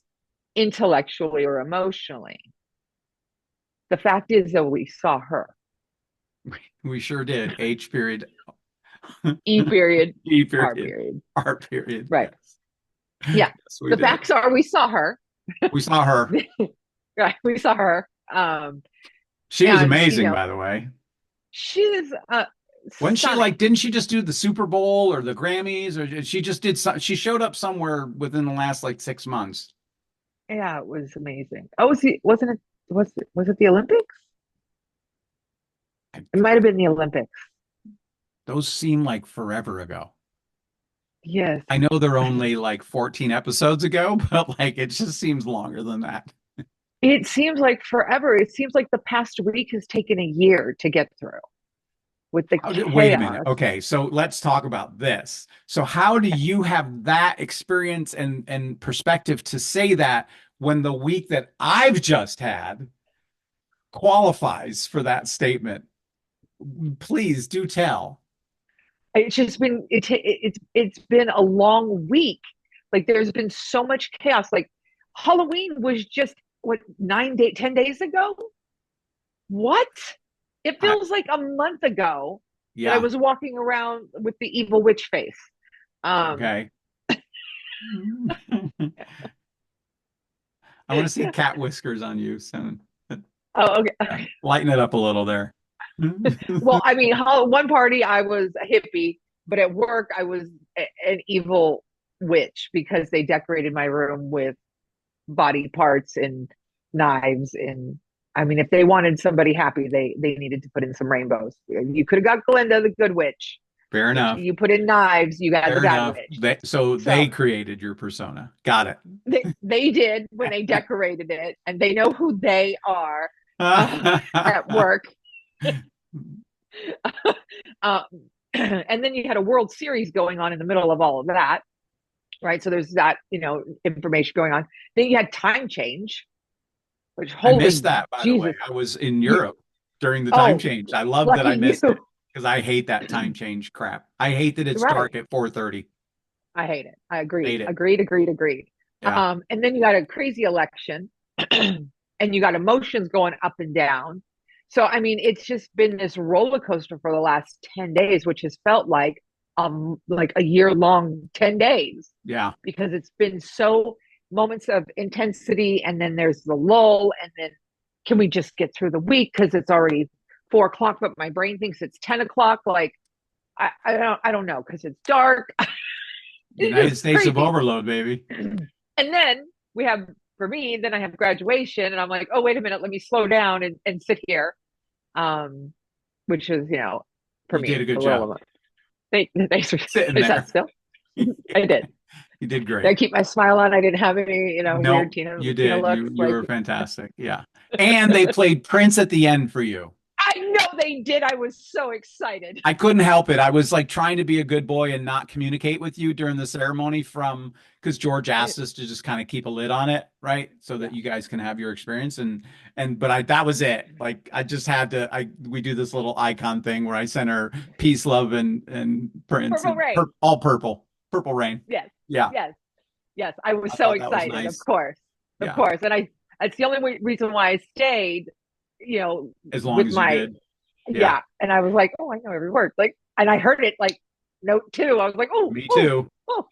intellectually or emotionally. The fact is though we saw her. we sure did. H period, E period, E R period, period. R period. Right. Yes. Yeah. Yes, we The did. facts are we saw her. We saw her. Right. We saw her. She was And amazing, by the way. she is Wasn't she like, stunning. didn't she just do the Super Bowl or the Grammys, or she just did some, she showed up somewhere within the last like 6 months. Yeah, it was amazing. Oh, wasn't it was it the Olympics? I, It might I, have been the Olympics. those seem like forever ago. Yes. I know they're only like 14 episodes ago, but like it just seems longer than that. It seems like forever. It seems like the past week has taken a year to get through with the Wait a minute. chaos. Okay, so let's talk about this. So how do you have that experience and perspective to say that when the week that I've just had qualifies for that statement? Please do tell. It's just been it's been a long week. Like there's been so much chaos. Like Halloween was just what 10 days ago. What? It I, feels like a month ago that I yeah, was walking around with the evil witch face. Um, okay. I want to see cat whiskers on you soon. oh, okay. Yeah, lighten it up a little there. Well, I mean, one party I was a hippie, but at work I was an evil witch because they decorated my room with body parts and knives. And I mean, if they wanted somebody happy, they needed to put in some rainbows. You could have got Glinda, the good witch, Fair but enough. you put in knives, you got the Fair bad enough. witch. So they So created your persona. Got it. they did when they decorated it, and they know who they are at work. um, and then you had a World Series going on in the middle of all of that, right? So there's that, information going on. Then you had time change, which I missed holy that, by the way. Jesus. I was in You, Europe during the time oh, change. I love that lucky I missed it you. because I hate that time change crap. I hate that it's Right. dark at 4:30. I hate it. I agreed. Hate it. Agreed. Yeah. And then you got a crazy election and you got emotions going up and down. So, I mean, it's just been this roller coaster for the last 10 days, which has felt like a year long 10 days Yeah. because it's been so moments of intensity. And then there's the lull. And then can we just get through the week? Cause it's already 4 o'clock, but my brain thinks it's 10 o'clock. Like, I don't know. Cause it's dark. It's United just States of crazy. overload, baby. And then we have, for me, then I have graduation, and I'm like, oh, wait a minute, let me slow down and sit here. Um, which is, for You me, did a it's good a job little. Thanks for, sitting is that there. still? You I did. did Did I great. keep my smile on? I didn't have any, weird Nope, you Tina did. looks. You Like, were fantastic. Yeah. And they played Prince at the end for you. I know they did. I was so excited. I couldn't help it. I was like trying to be a good boy and not communicate with you during the ceremony from because George asked us to just kind of keep a lid on it, right? So that Yeah. you guys can have your experience and but I that was it. Like I just had to we do this little icon thing where I send her peace, love and Prince Purple and Rain. all purple, purple rain. Yes. Yeah. Yes. Yes. I was I so thought that was excited, of nice. course. Of Yeah. course. And that's the only reason why I stayed, As long with as you my, did. Yeah. yeah. And I was like, oh, I know every word. Like, and I heard it like note two. I was like, oh, Me oh, too. oh.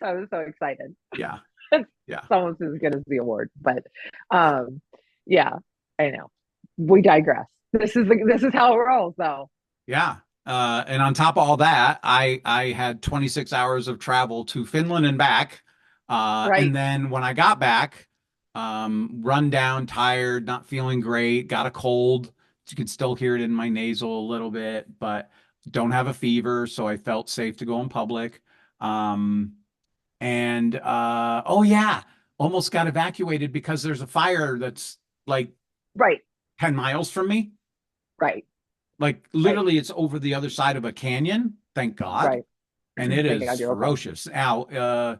So I was so excited. Yeah. It's Yeah. almost as good as the award. But um, yeah, I know. We digress. This is how it rolls though. Yeah. And on top of all that, I had 26 hours of travel to Finland and back. And Right. then when I got back, run down, tired, not feeling great, got a cold. You can still hear it in my nasal a little bit, but don't have a fever, so I felt safe to go in public. Um, and oh yeah, almost got evacuated because there's a fire that's like Right. 10 miles from me. Right. Like Right. literally, it's over the other side of a canyon, thank God. Right. And it Thank is God you're okay. ferocious. Now,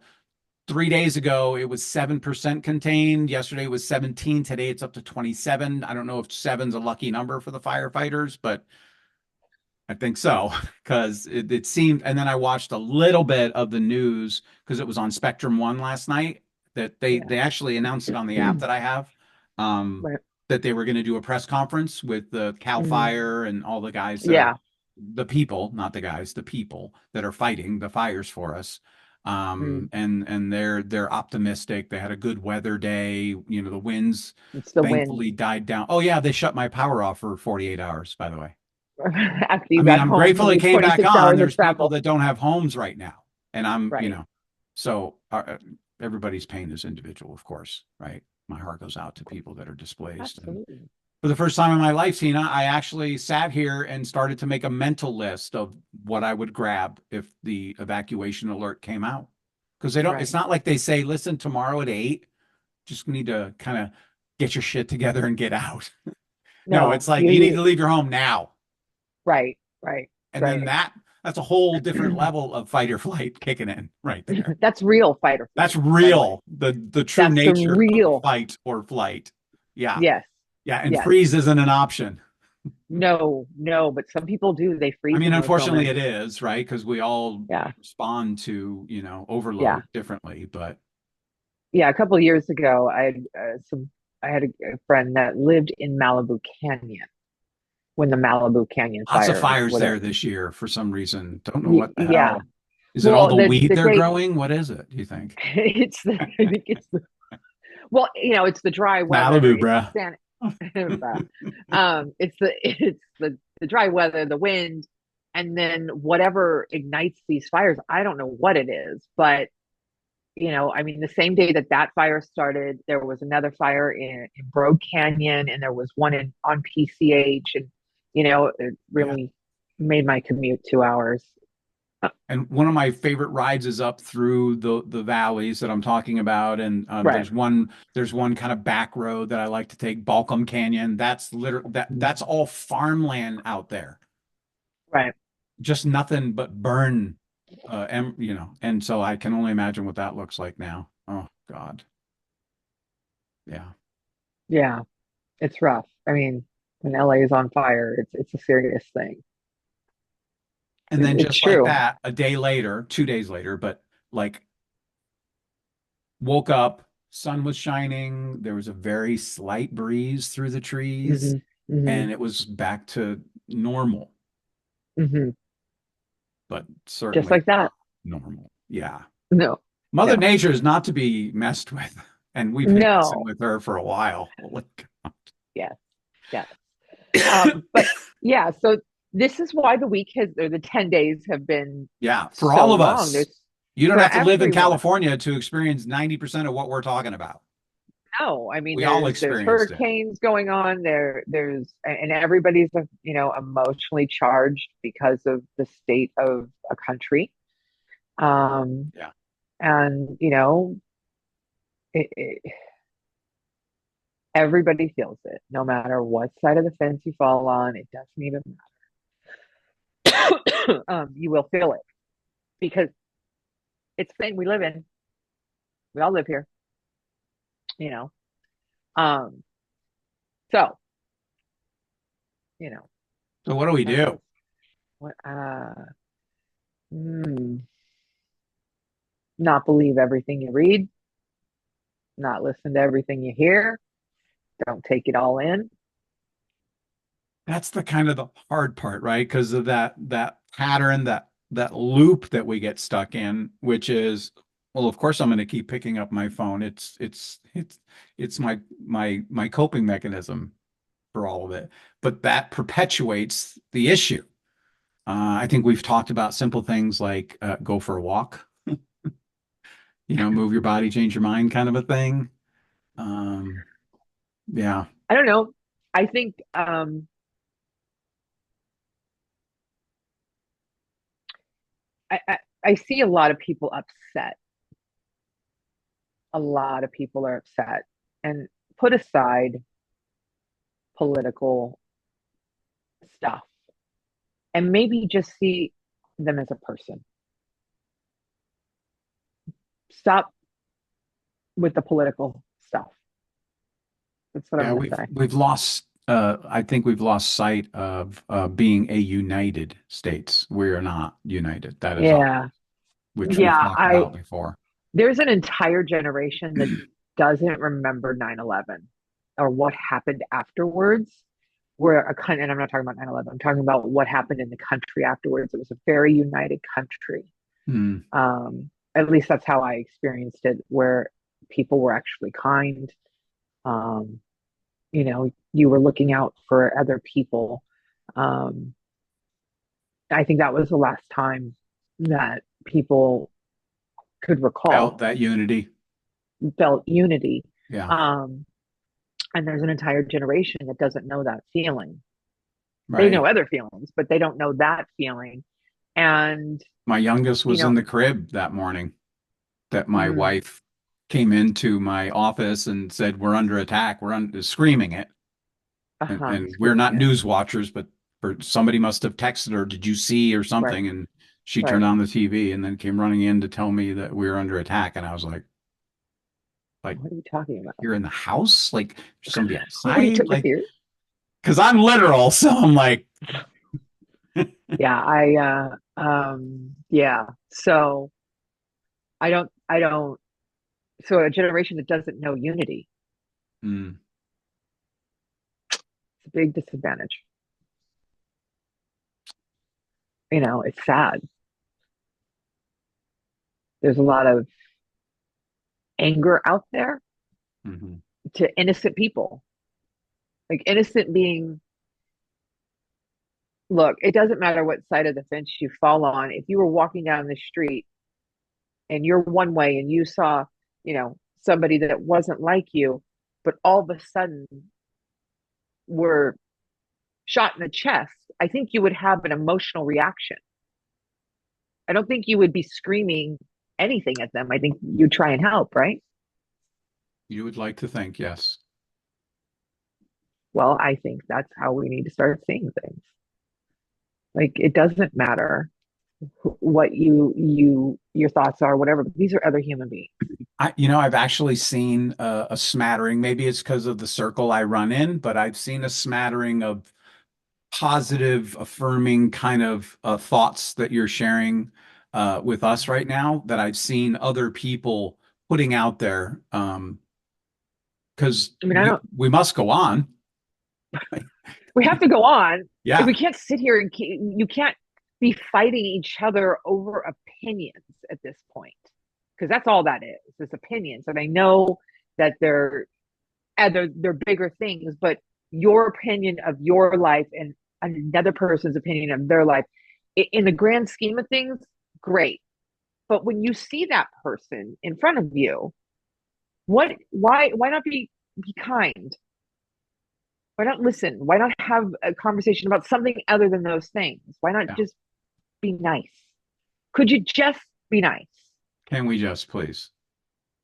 3 days ago, it was 7% contained. Yesterday it was 17. Today it's up to 27. I don't know if seven's a lucky number for the firefighters, but I think so because it seemed. And then I watched a little bit of the news because it was on Spectrum One last night that Yeah. they actually announced it on the app that I have. Um, Right. that they were going to do a press conference with the Cal Mhm. Fire and all the guys that are Yeah. the people, not the guys, the people that are fighting the fires for us. Mm. And they're optimistic. They had a good weather day. You know, the winds It's the wind. thankfully died down. Oh yeah, they shut my power off for 48 hours, by the way. After I you mean, got I'm home grateful from it your came back 26 on. hours of There's people travel. that don't have homes right now. And I'm, Right. so everybody's pain is individual, of course, right? My heart goes out to people that are displaced. And Absolutely. for the first time in my life, Tina, I actually sat here and started to make a mental list of what I would grab if the evacuation alert came out. Because it's Right. not like they say, listen, tomorrow at 8, just need to kind of get your shit together and get out. No, it's No, like you need to leave your home now. right, right, And then right. that's a whole different level of fight or flight kicking in right there. That's real fight or That's flight, by the way. real, the true That's the nature of real. fight or flight. Yeah. Yes, Yeah. And yes. freeze isn't an option. No, no, but some people do. They I freeze mean, in those unfortunately moments. it is, right? Because we all Yeah, respond to, yeah, overload differently. But yeah. A couple of years ago, I had a friend that lived in Malibu Canyon when the Malibu Canyon lots of fire fires was there there. this year for some reason. Don't know what the Yeah. hell. Is it all Well, the the weed the they're day growing? What is it, do you think? I think it's well, it's the dry weather. Malibu, It's bruh. Santa. It's the dry weather, the wind, and then whatever ignites these fires. I don't know what it is, but I mean, the same day that fire started, there was another fire in Broad Canyon, and there was one on PCH, and it Yeah. really made my commute 2 hours. And one of my favorite rides is up through the valleys that I'm talking about. And Right. there's one kind of back road that I like to take, Balcom Canyon. That's all farmland out there. Right. Just nothing but burn, and so I can only imagine what that looks like now. Oh God. Yeah. Yeah. It's rough. I mean, when LA is on fire, it's a serious thing. And then It's just like true. that, a day later, 2 days later, but like woke up, sun was shining, there was a very slight breeze through the trees, Hmm. Hmm. and it was back to normal, Hmm. but Just certainly like that. not normal. Yeah. No, Mother no, Nature is not to be messed with, and we've been messing no. with her for a while. Holy Yes, yes. But yeah, so this is why the week has, or the 10 days have been Yeah, for so all of long. us. There's You don't for have to live in everyone. California to experience 90% of what we're talking about. No, I mean We all there's experienced it. hurricanes going on there's and everybody's emotionally charged because of the state of a country. Um Yeah. and it, everybody feels it no matter what side of the fence you fall on. It doesn't even matter. You will feel it because it's the thing we live in. We all live here, you know. Um, so, you know, So what do we that's do? just what hmm, not believe everything you read, not listen to everything you hear, don't take it all in. That's the kind of the hard part, right? Because of that pattern, that loop that we get stuck in, which is, well, of course I'm going to keep picking up my phone. It's my coping mechanism for all of it. But that perpetuates the issue. I think we've talked about simple things like go for a walk, move your body, change your mind, kind of a thing. Um, yeah. I don't know. I think I see a lot of people upset. A lot of people are upset and put aside political stuff and maybe just see them as a person. Stop with the political stuff. That's what I'm Yeah, going to we've say. we've lost I think we've lost sight of being a united states. We are not united. That is all, Yeah. which we've Yeah. talked about before. There's an entire generation that doesn't remember 9/11 or what happened afterwards. Where a country, and I'm not talking about 9/11, I'm talking about what happened in the country afterwards. It was a very united country. Hmm. At least that's how I experienced it, where people were actually kind. Um, you were looking out for other people. Um, I think that was the last time that people could Felt recall that unity. felt unity. Yeah, Um, and there's an entire generation that doesn't know that feeling. They know right. other feelings, but they don't know that feeling. And, My youngest you was in know, the crib that morning that my mm, wife came into my office and said, "We're under attack." Screaming it. And we're screaming not it. news watchers, but somebody must have texted her, "Did you see?" or Right, something. And she right. turned on the TV and then came running in to tell me that we were under attack. And I was like, What are you talking about? you're in the house? Like, there's somebody What are you outside? with Like, you? because I'm literal. So I'm like, Yeah, yeah. So I don't, so a generation that doesn't know unity, mm, it's a big disadvantage. It's sad. There's a lot of anger out there mhm. to innocent people, like innocent being. Look, it doesn't matter what side of the fence you fall on. If you were walking down the street and you're one way and you saw, somebody that wasn't like you, but all of a sudden were shot in the chest, I think you would have an emotional reaction. I don't think you would be screaming anything at them. I think you try and help, right? You would like to think, yes. Well, I think that's how we need to start seeing things. Like it doesn't matter what your thoughts are, whatever. But these are other human beings. I've actually seen a smattering. Maybe it's because of the circle I run in, but I've seen a smattering of positive, affirming kind of thoughts that you're sharing with us right now that I've seen other people putting out there. Because I mean, I don't. we must go on. We have to go on. We Yeah, can't sit here and you can't be fighting each other over opinions at this point, because that's all that is opinions. And I know that they're bigger things, but your opinion of your life and another person's opinion of their life, in the grand scheme of things, great. But when you see that person in front of you, why not be kind? Why not listen? Why not have a conversation about something other than those things? Why not yeah. just be nice? Could you just be nice? Can we just please?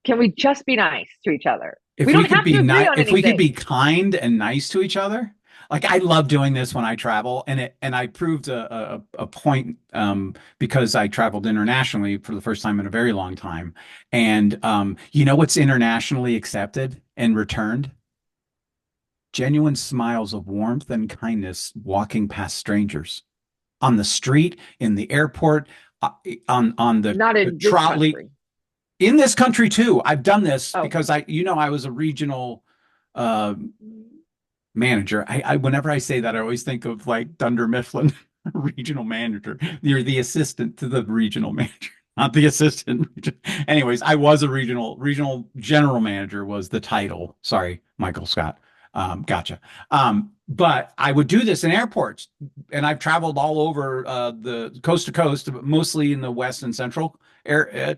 Can we just be nice to each other? If We we don't could have be to agree nice, on if we could anything. be kind and nice to each other, like I love doing this when I travel, and I proved a point because I traveled internationally for the first time in a very long time, and you know what's internationally accepted and returned? Genuine smiles of warmth and kindness walking past strangers on the street, in the airport, uh, on Not the in this trolley. country. In this country too. I've done this Oh, because I was a regional uh, manager. Whenever I say that, I always think of like Dunder Mifflin, regional manager. You're the assistant to the regional manager, not the assistant. Anyways, I was a regional general manager was the title. Sorry, Michael Scott. Gotcha. But I would do this in airports, and I've traveled all over the coast to coast, mostly in the West and Central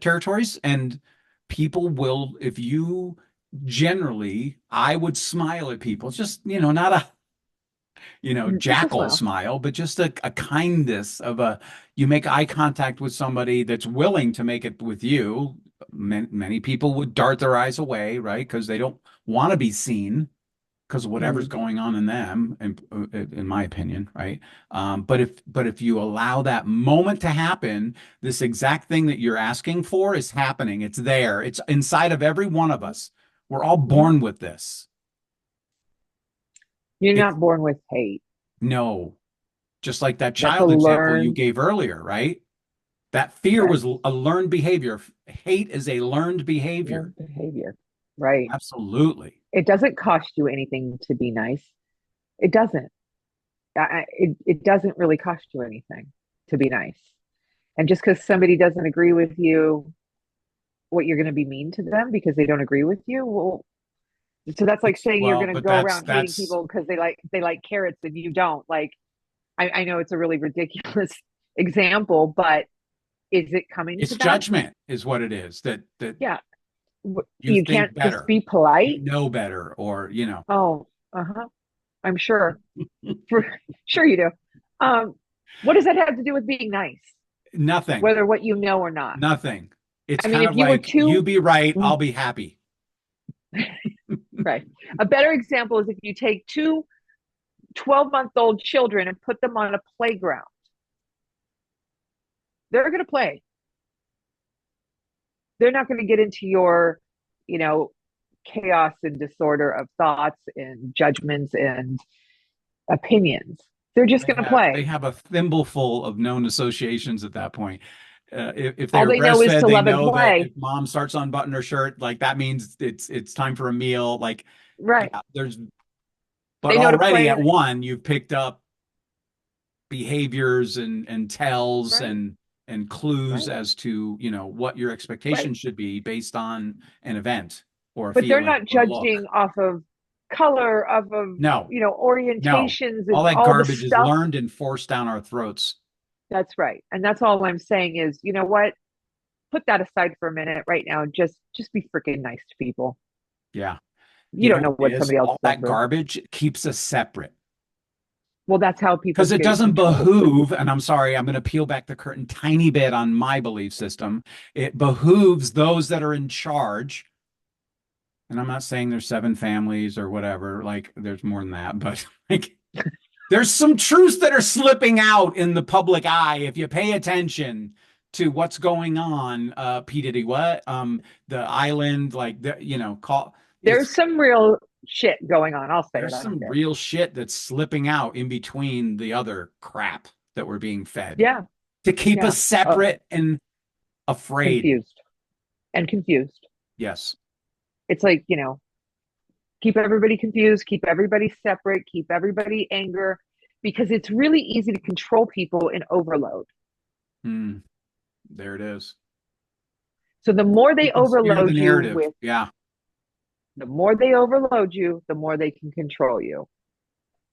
territories, and people will, if you generally, I would smile at people. Just, not a, just a jackal smile. smile, but just a kindness of you make eye contact with somebody that's willing to make it with you. Many people would dart their eyes away, right? Because they don't want to be seen because of whatever's Mm. going on in them, in my opinion, right? But if you allow that moment to happen, this exact thing that you're asking for is happening. It's there. It's inside of every one of us. We're all Mhm. born with this. You're It's not born with hate. no, just like that That's a child example you learned gave earlier, right? That fear right was a learned behavior. Hate is a learned behavior. learned behavior. Right. Absolutely. It doesn't cost you anything to be nice. It doesn't. It doesn't really cost you anything to be nice. And just because somebody doesn't agree with you, what you're going to be mean to them because they don't agree with you? Well, so that's like saying you're Well, going to but go that's around hating that's people because they like carrots and you don't. Like I know it's a really ridiculous example, but is it coming to it's that? judgment is what it is. That Yeah. you You can't think just better, be you polite. know better, or Oh, uh-huh. I'm sure. For sure you do. Um, what does that have to do with being nice? nothing, Whether what you know or not. nothing. It's I mean, kind if of you were like you too be right, I'll be happy. right. A better example is if you take two 12-month-old children and put them on a playground. They're going to play. They're not going to get into your, you know, chaos and disorder of thoughts and judgments and opinions. They're just They going to have they play. have a thimbleful of known associations at that point. If they All were they know is breastfed, to they love and know that if play. mom starts to unbutton her shirt, like that means it's time for a meal. Like, Right. yeah, but They know to already play. at one, you've picked up behaviors and tells Right. and clues Right. as to, what your Right. expectations should be based on an event or a But they're feeling not or a look. judging off of color, off of, No, no. orientations All and that all the garbage is stuff. learned and forced down our throats. That's right. And that's all I'm saying is, you know what? Put that aside for a minute right now. Just be freaking nice to people. Yeah. You You know don't know what it what is? somebody else All is going that through. garbage keeps us separate. Well, that's how people Because it get doesn't control. behoove, and I'm sorry, I'm going to peel back the curtain tiny bit on my belief system. It behooves those that are in charge, and I'm not saying there's seven families or whatever, like there's more than that, but like there's some truths that are slipping out in the public eye if you pay attention to what's going on. P. Diddy, what? The island, like call There's it's some real shit going on. I'll say it. there's I don't some care. real shit that's slipping out in between the other crap that we're being fed Yeah. to keep Yeah. us separate and afraid. Confused and confused. Yes. It's like, keep everybody confused, keep everybody separate, keep everybody anger, because it's really easy to control people in overload. Hmm. There it is. So the more You they can steer the overload you narrative. with, Yeah. the more they overload you, the more they can control you.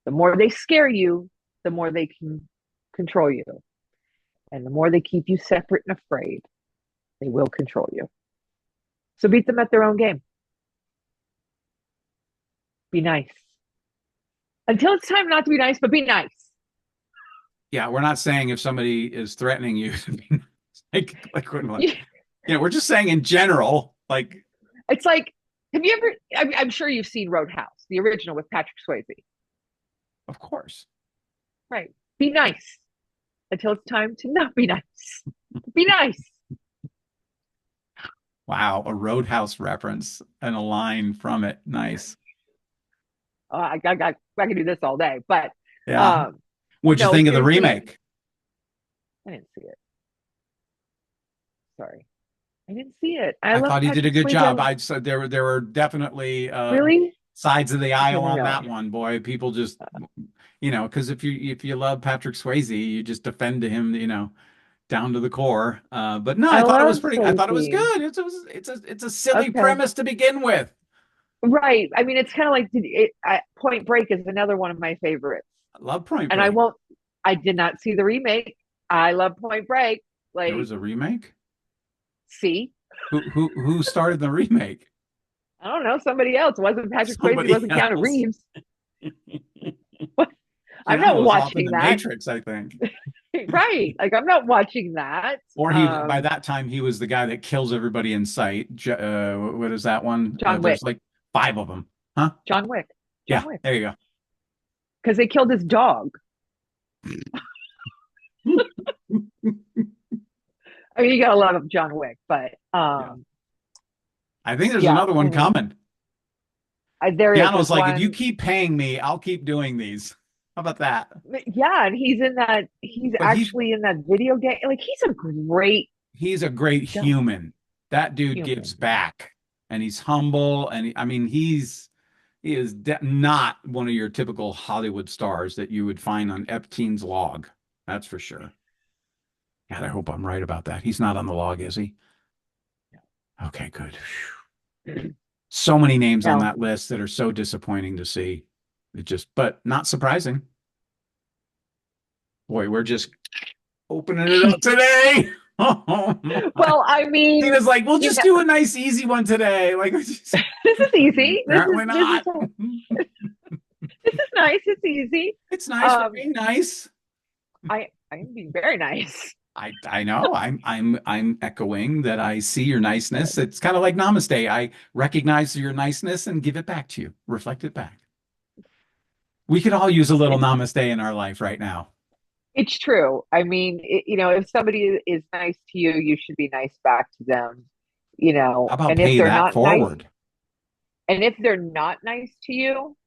The more they scare you, the more they can control you. And the more they keep you separate and afraid, they will control you. So beat them at their own game. Be nice. Until it's time not to be nice, but be nice. Yeah. We're not saying if somebody is threatening you to be we're just saying in general, like, It's like, have you ever, I'm sure you've seen Roadhouse, the original with Patrick Swayze. of course. Right. Be nice until it's time to not be nice. Be nice. Wow. A Roadhouse reference and a line from it. Nice. I can do this all day, but Yeah. um, What'd you no, think of the seriously, remake? I didn't see it. Sorry, I didn't see it. I I love thought he did a Patrick good Swayze. job. I said there were definitely Really? sides of the Okay, aisle maybe on I'll that watch one, boy. People just because if you love Patrick Swayze, you just defend him, down to the core. But no, I love I thought it was Swayze. good. It's a silly Okay, premise to begin with. right. I mean, it's kind of like Point Break is another one of my favorites, I love Point and I Break. won't. I did not see the remake. I love Point Break. There Like, was a remake. see, Who started the remake? I don't know, somebody else. It wasn't Patrick Swayze, it Somebody wasn't Keanu else. Reeves. I'm Keanu not was off in watching the that. Matrix, I think. Right. Like I'm not watching that. Or by that time he was the guy that kills everybody in sight. What is that one? John Wick. There's like five of them. Huh? John Wick. John Yeah, Wick. there you Because they killed his dog. go. I mean, you gotta love John Wick, but Yeah. I think there's yeah, another one anyway. coming. There is. Keanu's There's like, if you one. keep paying me, I'll keep doing these. How about that? Yeah, and he's in that. He's But actually in that video game. Like he's a great he's a great film human. That dude gives human. back, and he's humble, and I mean, he is not one of your typical Hollywood stars that you would find on Epstein's log. That's for sure. God, I hope I'm right about that. He's not on the log, is he? Okay, good. So many names on No, that list that are so disappointing to see. But not surprising. Boy, we're just opening it up today. well, I mean, Tina's like, we'll you just know, do a nice, easy one today. Like, this is easy. apparently This is not. this is nice. It's easy. It's nice. We're Um, being nice. I'm being very nice. I know. I'm echoing that I see your niceness. It's kind of like namaste. I recognize your niceness and give it back to you. Reflect it back. We could all use a little It's namaste in our life right now. it's true. I mean, if somebody is nice to you, you should be nice back to them. How about And if pay they're that not nice, forward? and if they're not nice to you,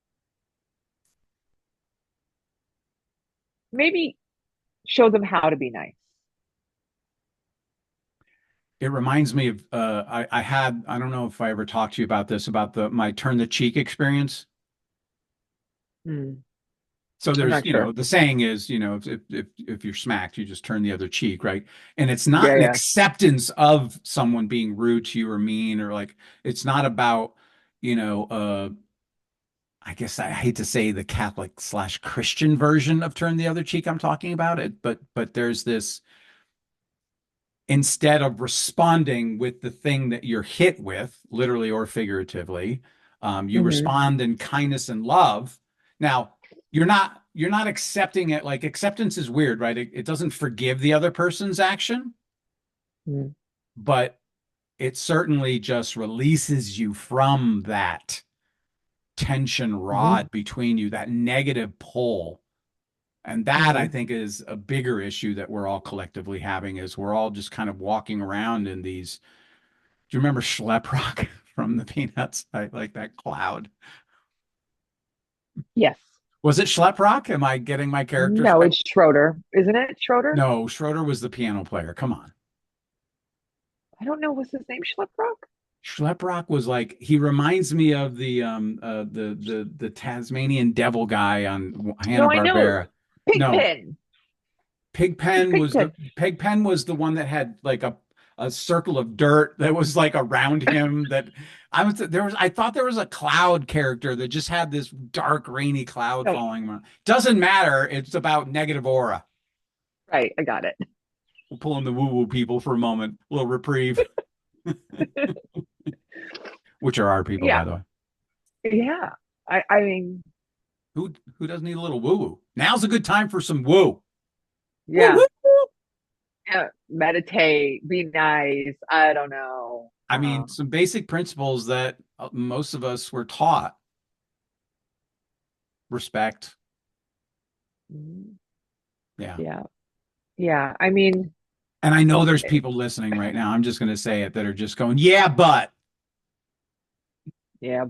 maybe show them how to be nice. It reminds me of I don't know if I ever talked to you about this, about the my turn the cheek experience. Hmm. So I'm there's, not sure. the saying is, if you're smacked, you just turn the other cheek, right? And it's not Yeah, an yeah. acceptance of someone being rude to you or mean or like it's not about, you know, I guess I hate to say the Catholic slash Christian version of turn the other cheek I'm talking about it, but there's this instead of responding with the thing that you're hit with, literally or figuratively, you Hmm. respond in kindness and love. Now, you're not you're not accepting it. Like acceptance is weird, right? It doesn't forgive the other person's action, Mm. but it certainly just releases you from that tension Mhm. rod between you, that negative pull. And that I Mhm. think is a bigger issue that we're all collectively having is we're all just kind of walking around in these. Do you remember Schleprock from the Peanuts? I like that cloud. Yes. Was it Schleprock? Am I getting my characters No, right? it's Schroeder, isn't it? Schroeder? No, Schroeder was the piano player. Come on. I don't know. What's his name? Schleprock? Schleprock was like he reminds me of the Tasmanian devil guy on No, I know. Hanna-Barbera. No, Pigpen. It's Pigpen. Pigpen was the one that had like a circle of dirt that was like around him that I thought there was a cloud character that just had this dark rainy cloud Oh, falling around. Doesn't matter. It's about negative aura. right. I got it. We'll pull in the woo-woo people for a moment. A little reprieve, which are our people, Yeah. by the way. Yeah. I mean, Who doesn't need a little woo-woo? Now's a good time for some woo. Woo yeah. woo. Yeah. Meditate, be nice. I don't know. I mean, some basic principles that most of us were taught. Respect. Mm, Yeah. yeah. Yeah. I mean, And I know there's people listening right now. I'm just going to say it that are just going, yeah, but yeah,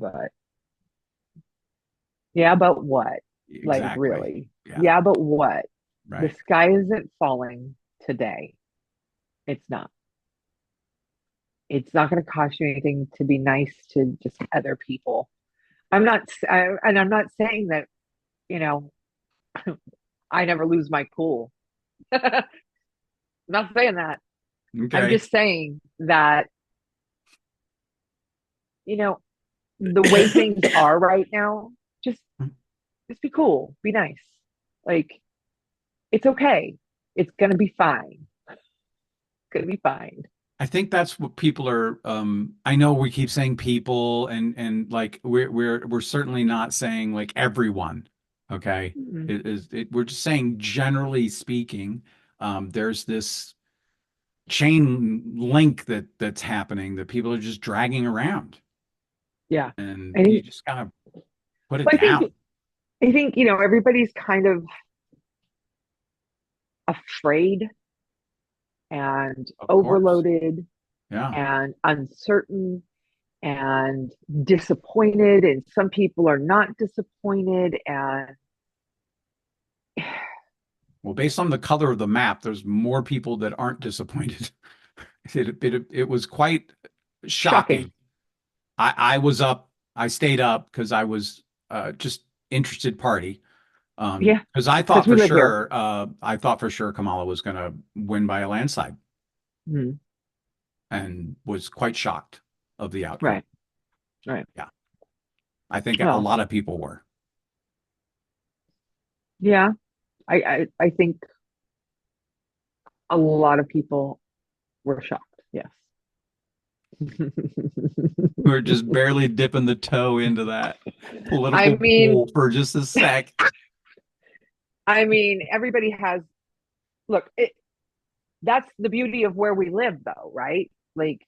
but what? Like, exactly. really? Yeah. Yeah, but what? The Right. sky isn't falling today. It's not. It's not going to cost you anything to be nice to just other people. And I'm not saying that, you know, I never lose my cool. I'm not saying that. I'm Okay. just saying that, you know, the way things are right now, just just be cool, be nice. Like it's okay. It's gonna be fine. It's gonna be fine. I think that's what people are I know we keep saying people and like we're certainly not saying like everyone, okay? Mm-hmm. We're just saying generally speaking, there's this chain link that's happening that people are just dragging around Yeah. and I you think just gotta put it well, down. I think, everybody's kind of afraid and Of course. overloaded Yeah. and uncertain and disappointed, and some people are not disappointed. And Well, based on the color of the map, there's more people that aren't disappointed. It was quite shocking. shocking. I was up, I stayed up because I was just interested party. Yeah, Because because we live here. I thought for sure Kamala was gonna win by a landslide Mhm. and was quite shocked of the outcome. Right, right. Yeah. I think a Well, lot of people were. yeah, I think a lot of people were shocked. Yes. We're just barely dipping the toe into that I political mean, pool for just a sec. everybody has, look, that's the beauty of where we live, though, right? Like,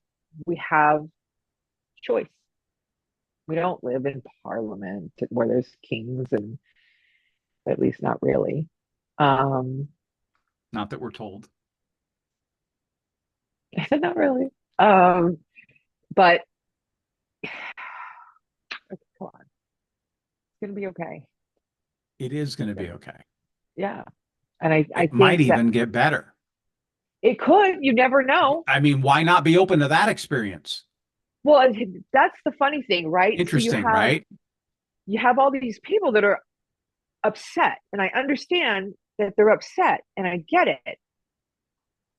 we have choice. We don't live in parliament where there's kings, and at least not really. Um, Not that we're told. not really. Um, but come on, it's gonna be okay. It is going to Yeah. be okay. Yeah. And I It might think that even get better. it could, you never know. I mean, why not be open to that experience? Well, that's the funny thing, right? So Interesting, right? you have all these people that are upset, and I understand that they're upset, and I get it.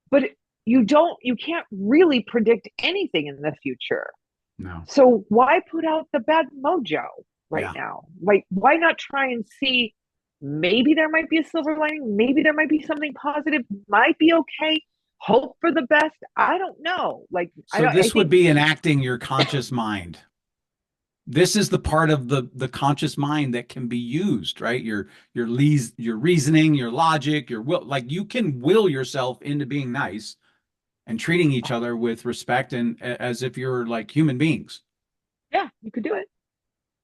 But you can't really predict anything in the future. No. So why put out the bad mojo right Yeah. now? Like, why not try and see, maybe there might be a silver lining, maybe there might be something positive, might be okay. Hope for the best. I don't know. Like, So I this would think be enacting your conscious mind. this is the part of the conscious mind that can be used, right? Your reasoning, your logic, your will, like you can will yourself into being nice and treating each other with respect and as if you're like human beings. Yeah, you could do it.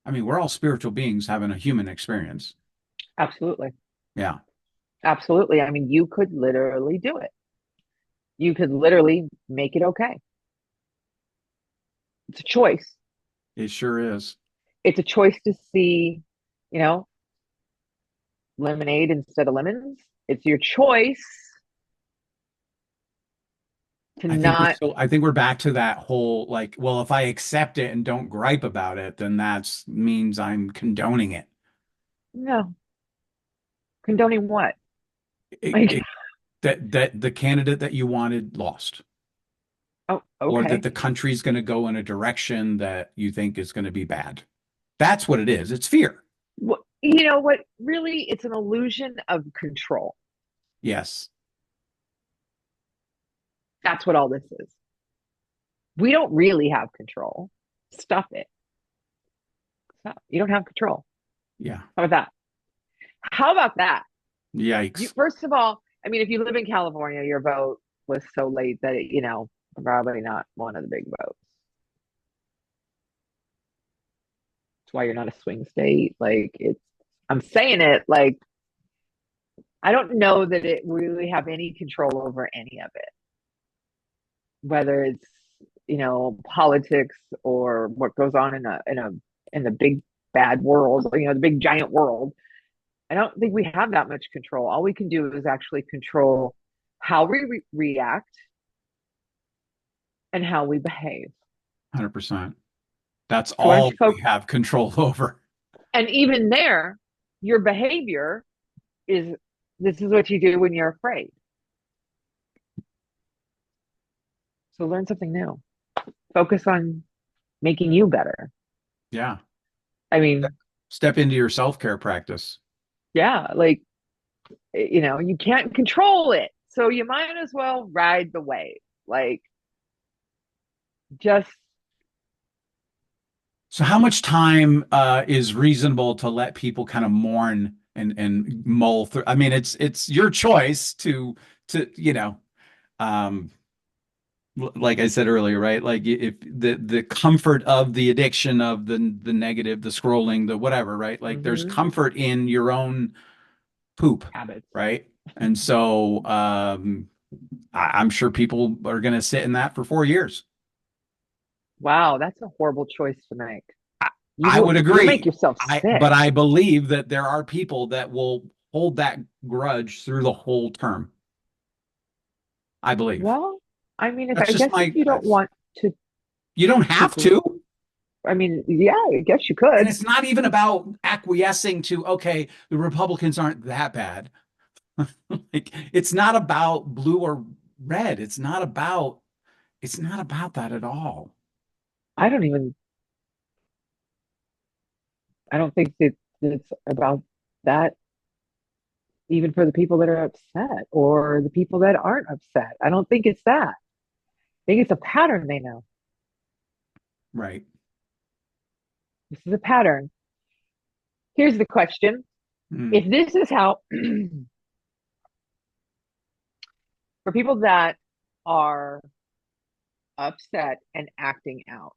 I mean, we're all spiritual beings having a human experience. Absolutely. Yeah, Absolutely. I mean, you could literally do it. You could literally make it okay. It's a choice. it sure is. It's a choice to see, you know, lemonade instead of lemons. It's your choice to not, I think we're back to that whole like, well, if I accept it and don't gripe about it, then that's means I'm condoning it. no, condoning what? It, Like, it that the candidate that you wanted lost, oh, or that okay. the country's going to go in a direction that you think is going to be bad. That's what it is. It's fear. Well, you know what? Really, it's an illusion of control. Yes. That's what all this is. We don't really have control. Stuff it. Stop. You don't have control. Yeah. How about that? How about that? You Yikes. first of all, I mean, if you live in California, your vote was so late that it, probably not one of the big votes. That's why you're not a swing state. Like it's, I'm saying it like I don't know that it really have any control over any of it, whether it's politics or what goes on in the big bad world, the big giant world. I don't think we have that much control. All we can do is actually control how we react and how we behave. 100%. That's So why don't all you we focus? have control over. And even there, your behavior is this is what you do when you're afraid. So learn something new. Focus on making you better. Yeah. I mean, Step into your self-care practice. yeah, like you can't control it. So you might as well ride the wave. Like just So how much time is reasonable to let people kind of mourn and mull through? I mean, it's your choice to um like I said earlier, right? Like if the comfort of the addiction of the negative, the scrolling, the whatever, right? Like there's mhm, comfort in your own poop, habits. right? And so I'm sure people are going to sit in that for 4 years. Wow, that's a horrible choice to make. I, You I will would you'll make agree. yourself But sick. I believe that there are people that will hold that grudge through the whole term. I believe. Well, I mean, if That's I just guess if my, you don't want to you don't to have to. I mean, yeah, I guess you And could. it's not even about acquiescing to, okay, the Republicans aren't that bad. Like, it's not about blue or red. It's not about that at all. I don't even I don't think that it's about that even for the people that are upset or the people that aren't upset. I don't think it's that. I think it's a pattern they know. Right. This is a pattern. Here's the question. Hmm. If this is how, for people that are upset and acting out,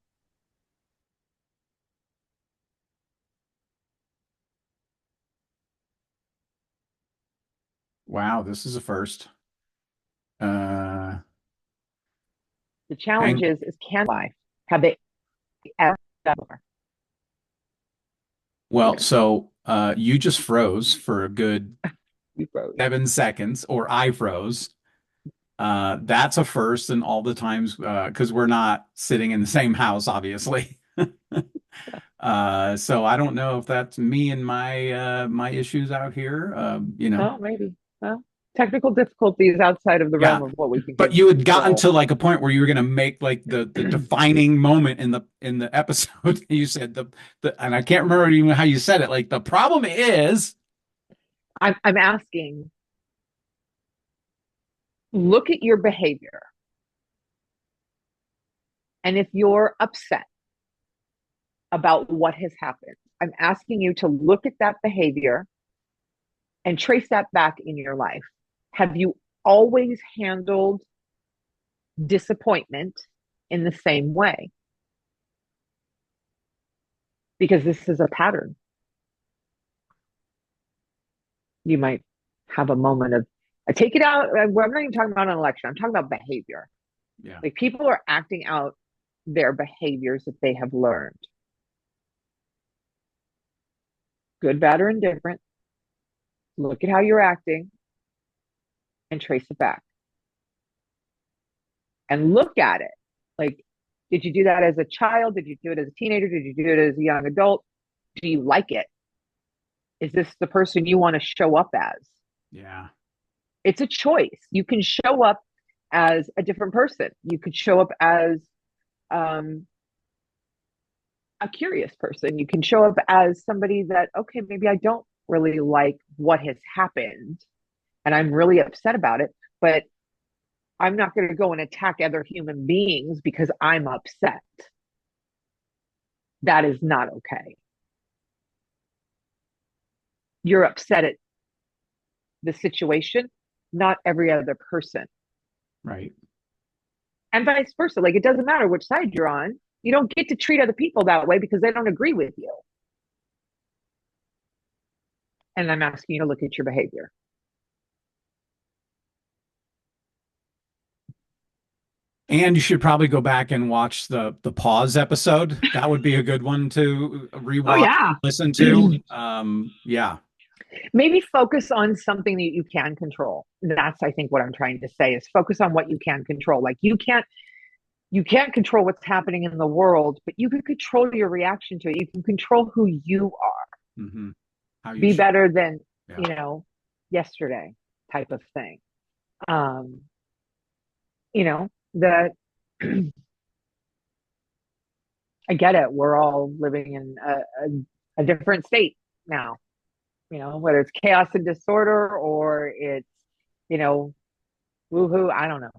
Wow, this is a first. Uh, the challenge hang, is can life have they ever done before? well, Okay, so you just froze for a good you froze. 7 seconds, or I froze. That's a first in all the times because we're not sitting in the same house, obviously. So I don't know if that's me and my issues out here. Oh, maybe. Well, technical difficulties outside of the Yeah. realm of what we can But you had gotten control. to like a point where you were going to make like the defining moment in the episode. You said the and I can't remember even how you said it. Like the problem is, I'm asking, look at your behavior. And if you're upset, about what has happened. I'm asking you to look at that behavior and trace that back in your life. Have you always handled disappointment in the same way? Because this is a pattern. You might have a moment of, I take it out. I'm not even talking about an election. I'm talking about behavior. Yeah. Like people are acting out their behaviors that they have learned, good, bad, or indifferent. Look at how you're acting and trace it back and look at it. Like, did you do that as a child? Did you do it as a teenager? Did you do it as a young adult? Do you like it? Is this the person you want to show up as? Yeah. It's a choice. You can show up as a different person. You could show up as um, a curious person. You can show up as somebody that, okay, maybe I don't really like what has happened and I'm really upset about it, but I'm not going to go and attack other human beings because I'm upset. That is not okay. You're upset at the situation, not every other person. Right. And vice versa. Like it doesn't matter which side you're on. You don't get to treat other people that way because they don't agree with you. And I'm asking you to look at your behavior. And you should probably go back and watch the pause episode. That would be a good one to Oh rewatch, yeah. listen to. Yeah. Maybe focus on something that you can control. That's I think what I'm trying to say is focus on what you can control. Like you can't control what's happening in the world, but you can control your reaction to it. You can control who you are. Hmm. How you Be should. better than, Yeah. you know, yesterday type of thing. Um, that I get it. We're all living in a different state now, whether it's chaos and disorder or it's, you know, woohoo, I don't know.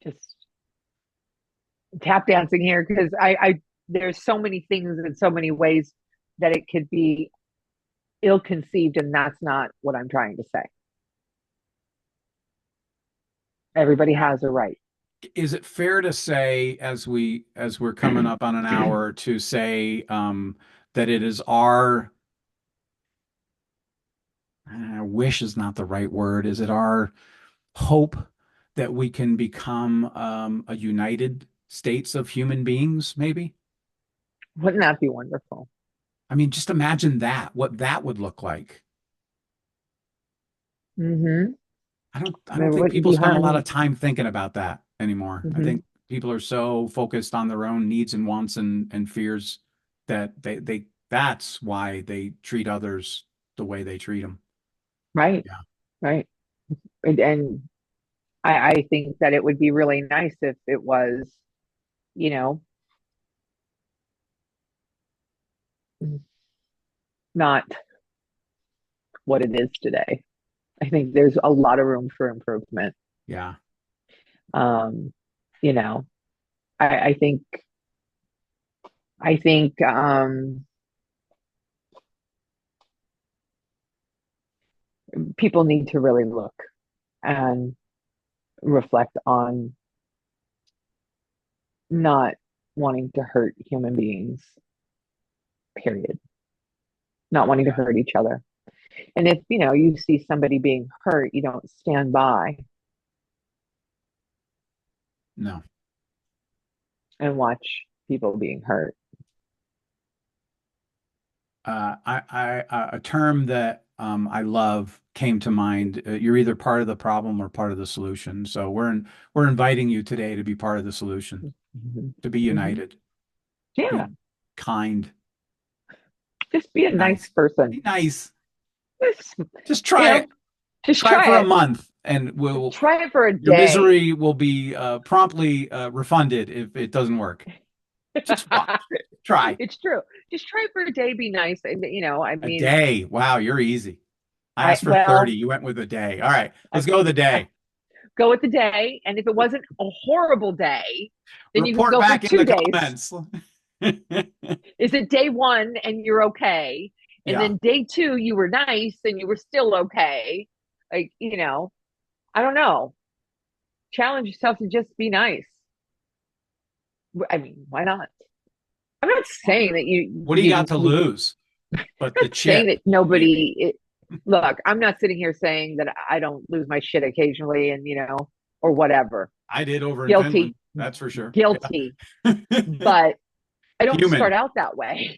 Just tap dancing here because there's so many things in so many ways that it could be ill conceived, and that's not what I'm trying to say. Everybody has a right. Is it fair to say, as we're coming up on an hour, to say that it is our wish is not the right word. Is it our hope that we can become a united states of human beings, maybe? Wouldn't that be wonderful? I mean, just imagine that, what that would look like. Mm-hmm. I There don't think wouldn't people be spend a lot harmony. of time thinking about that anymore. I Mm-hmm. think people are so focused on their own needs and wants and fears that that's why they treat others the way they treat them. Right. Yeah. Right. And I think that it would be really nice if it was, you know, not what it is today. I think there's a lot of room for improvement. Yeah. Um, you know, I think people need to really look and reflect on not wanting to hurt human beings, period. Not wanting to Yeah. hurt each other. And if, you see somebody being hurt, you don't stand by No. and watch people being hurt. A term that I love came to mind. You're either part of the problem or part of the solution. So we're inviting you today to be part of the solution, Mm-hmm. to be Mm-hmm. united, Yeah, be kind, just be a nice nice, person. be nice. Just, Just you try know, it. just Try it try for a it. month, and we'll Try it for a your day. misery will be promptly refunded if it doesn't work. Just watch. Try It's true. Just try it for a day. Be nice. And, I a mean, day. Wow, you're easy. I asked for 30. well, You went with a day. All right, let's I, go with a I day. go with the day. And if it wasn't a horrible day, then you can Report go for back in the 2 days. comments. Is it day one and you're okay? And Yeah. then day two, you were nice and you were still okay. Like, I don't know. Challenge yourself to just be nice. I mean, why not? I'm not saying that What do you got to we lose but I'm the not saying chip, that look, I'm not sitting here saying that I don't lose my shit occasionally and, or whatever. I did over in Finland, Guilty, that's for sure. guilty. Yeah. But I don't start Human. out that way. I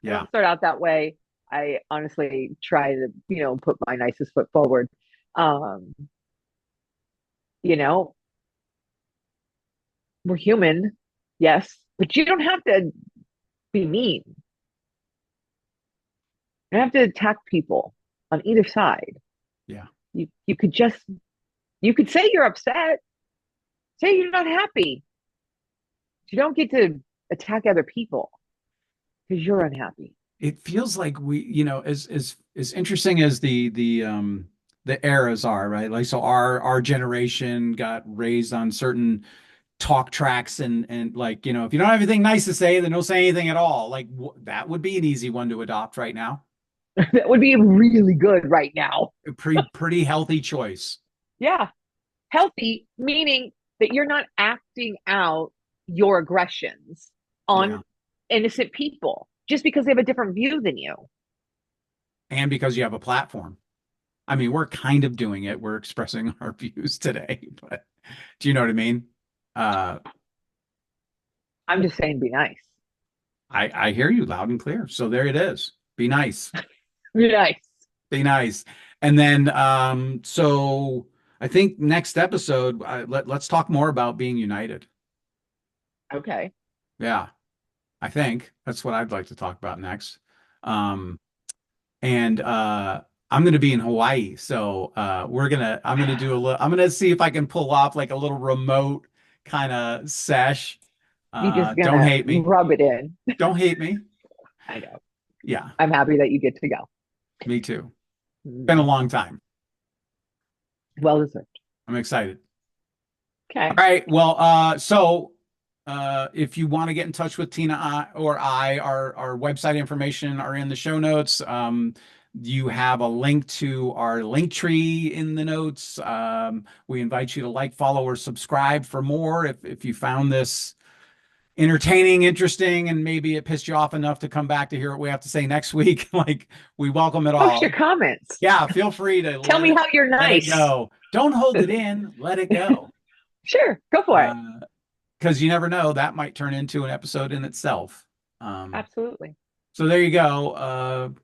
Yeah. don't start out that way. I honestly try to, put my nicest foot forward. Um, you know, we're human, yes, but you don't have to be mean. You don't have to attack people on either side. Yeah. You could just you could say you're upset, say you're not happy. You don't get to attack other people because you're unhappy. It feels like we, as interesting as the eras are, right? Like so our generation got raised on certain talk tracks and like, if you don't have anything nice to say, then don't say anything at all. Like that would be an easy one to adopt right now. That would be really good right now. A pretty healthy choice. Yeah. Healthy, meaning that you're not acting out your aggressions Yeah. on innocent people just because they have a different view than you. And because you have a platform. I mean, we're kind of doing it. We're expressing our views today, but do you know what I mean? Uh, I'm just saying be nice. I hear you loud and clear. So there it is. Be nice. Be nice. Be nice. And then, so I think next episode, let's talk more about being united. Okay. Yeah, I think that's what I'd like to talk about next. Um, and I'm going to be in Hawaii, so I'm gonna do a little. I'm gonna see if I can pull off like a little remote kind of sesh. You're just Don't gonna hate me. rub it in. Don't hate me. I know. Yeah, I'm happy that you get to go. me too. Been a Mm, long time. well deserved. I'm excited. All Okay. right. Well, if you want to get in touch with Tina or I, our website information are in the show notes. You have a link to our link tree in the notes. We invite you to like, follow, or subscribe for more. If you found this entertaining, interesting, and maybe it pissed you off enough to come back to hear what we have to say next week, like we welcome it Post all. your comments. Yeah, feel free to Tell me how you're let it nice. go. Don't hold it in. Let it go. Sure, go for it. Uh, because you never know, that might turn into an episode in itself. Um, Absolutely. so there you go.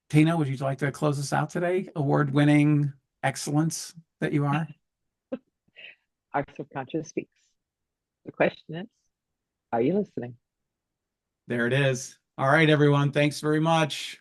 Tina, would you like to close us out today? Award-winning excellence that you are. Our subconscious speaks. The question is, are you listening? There it is. All right, everyone. Thanks very much.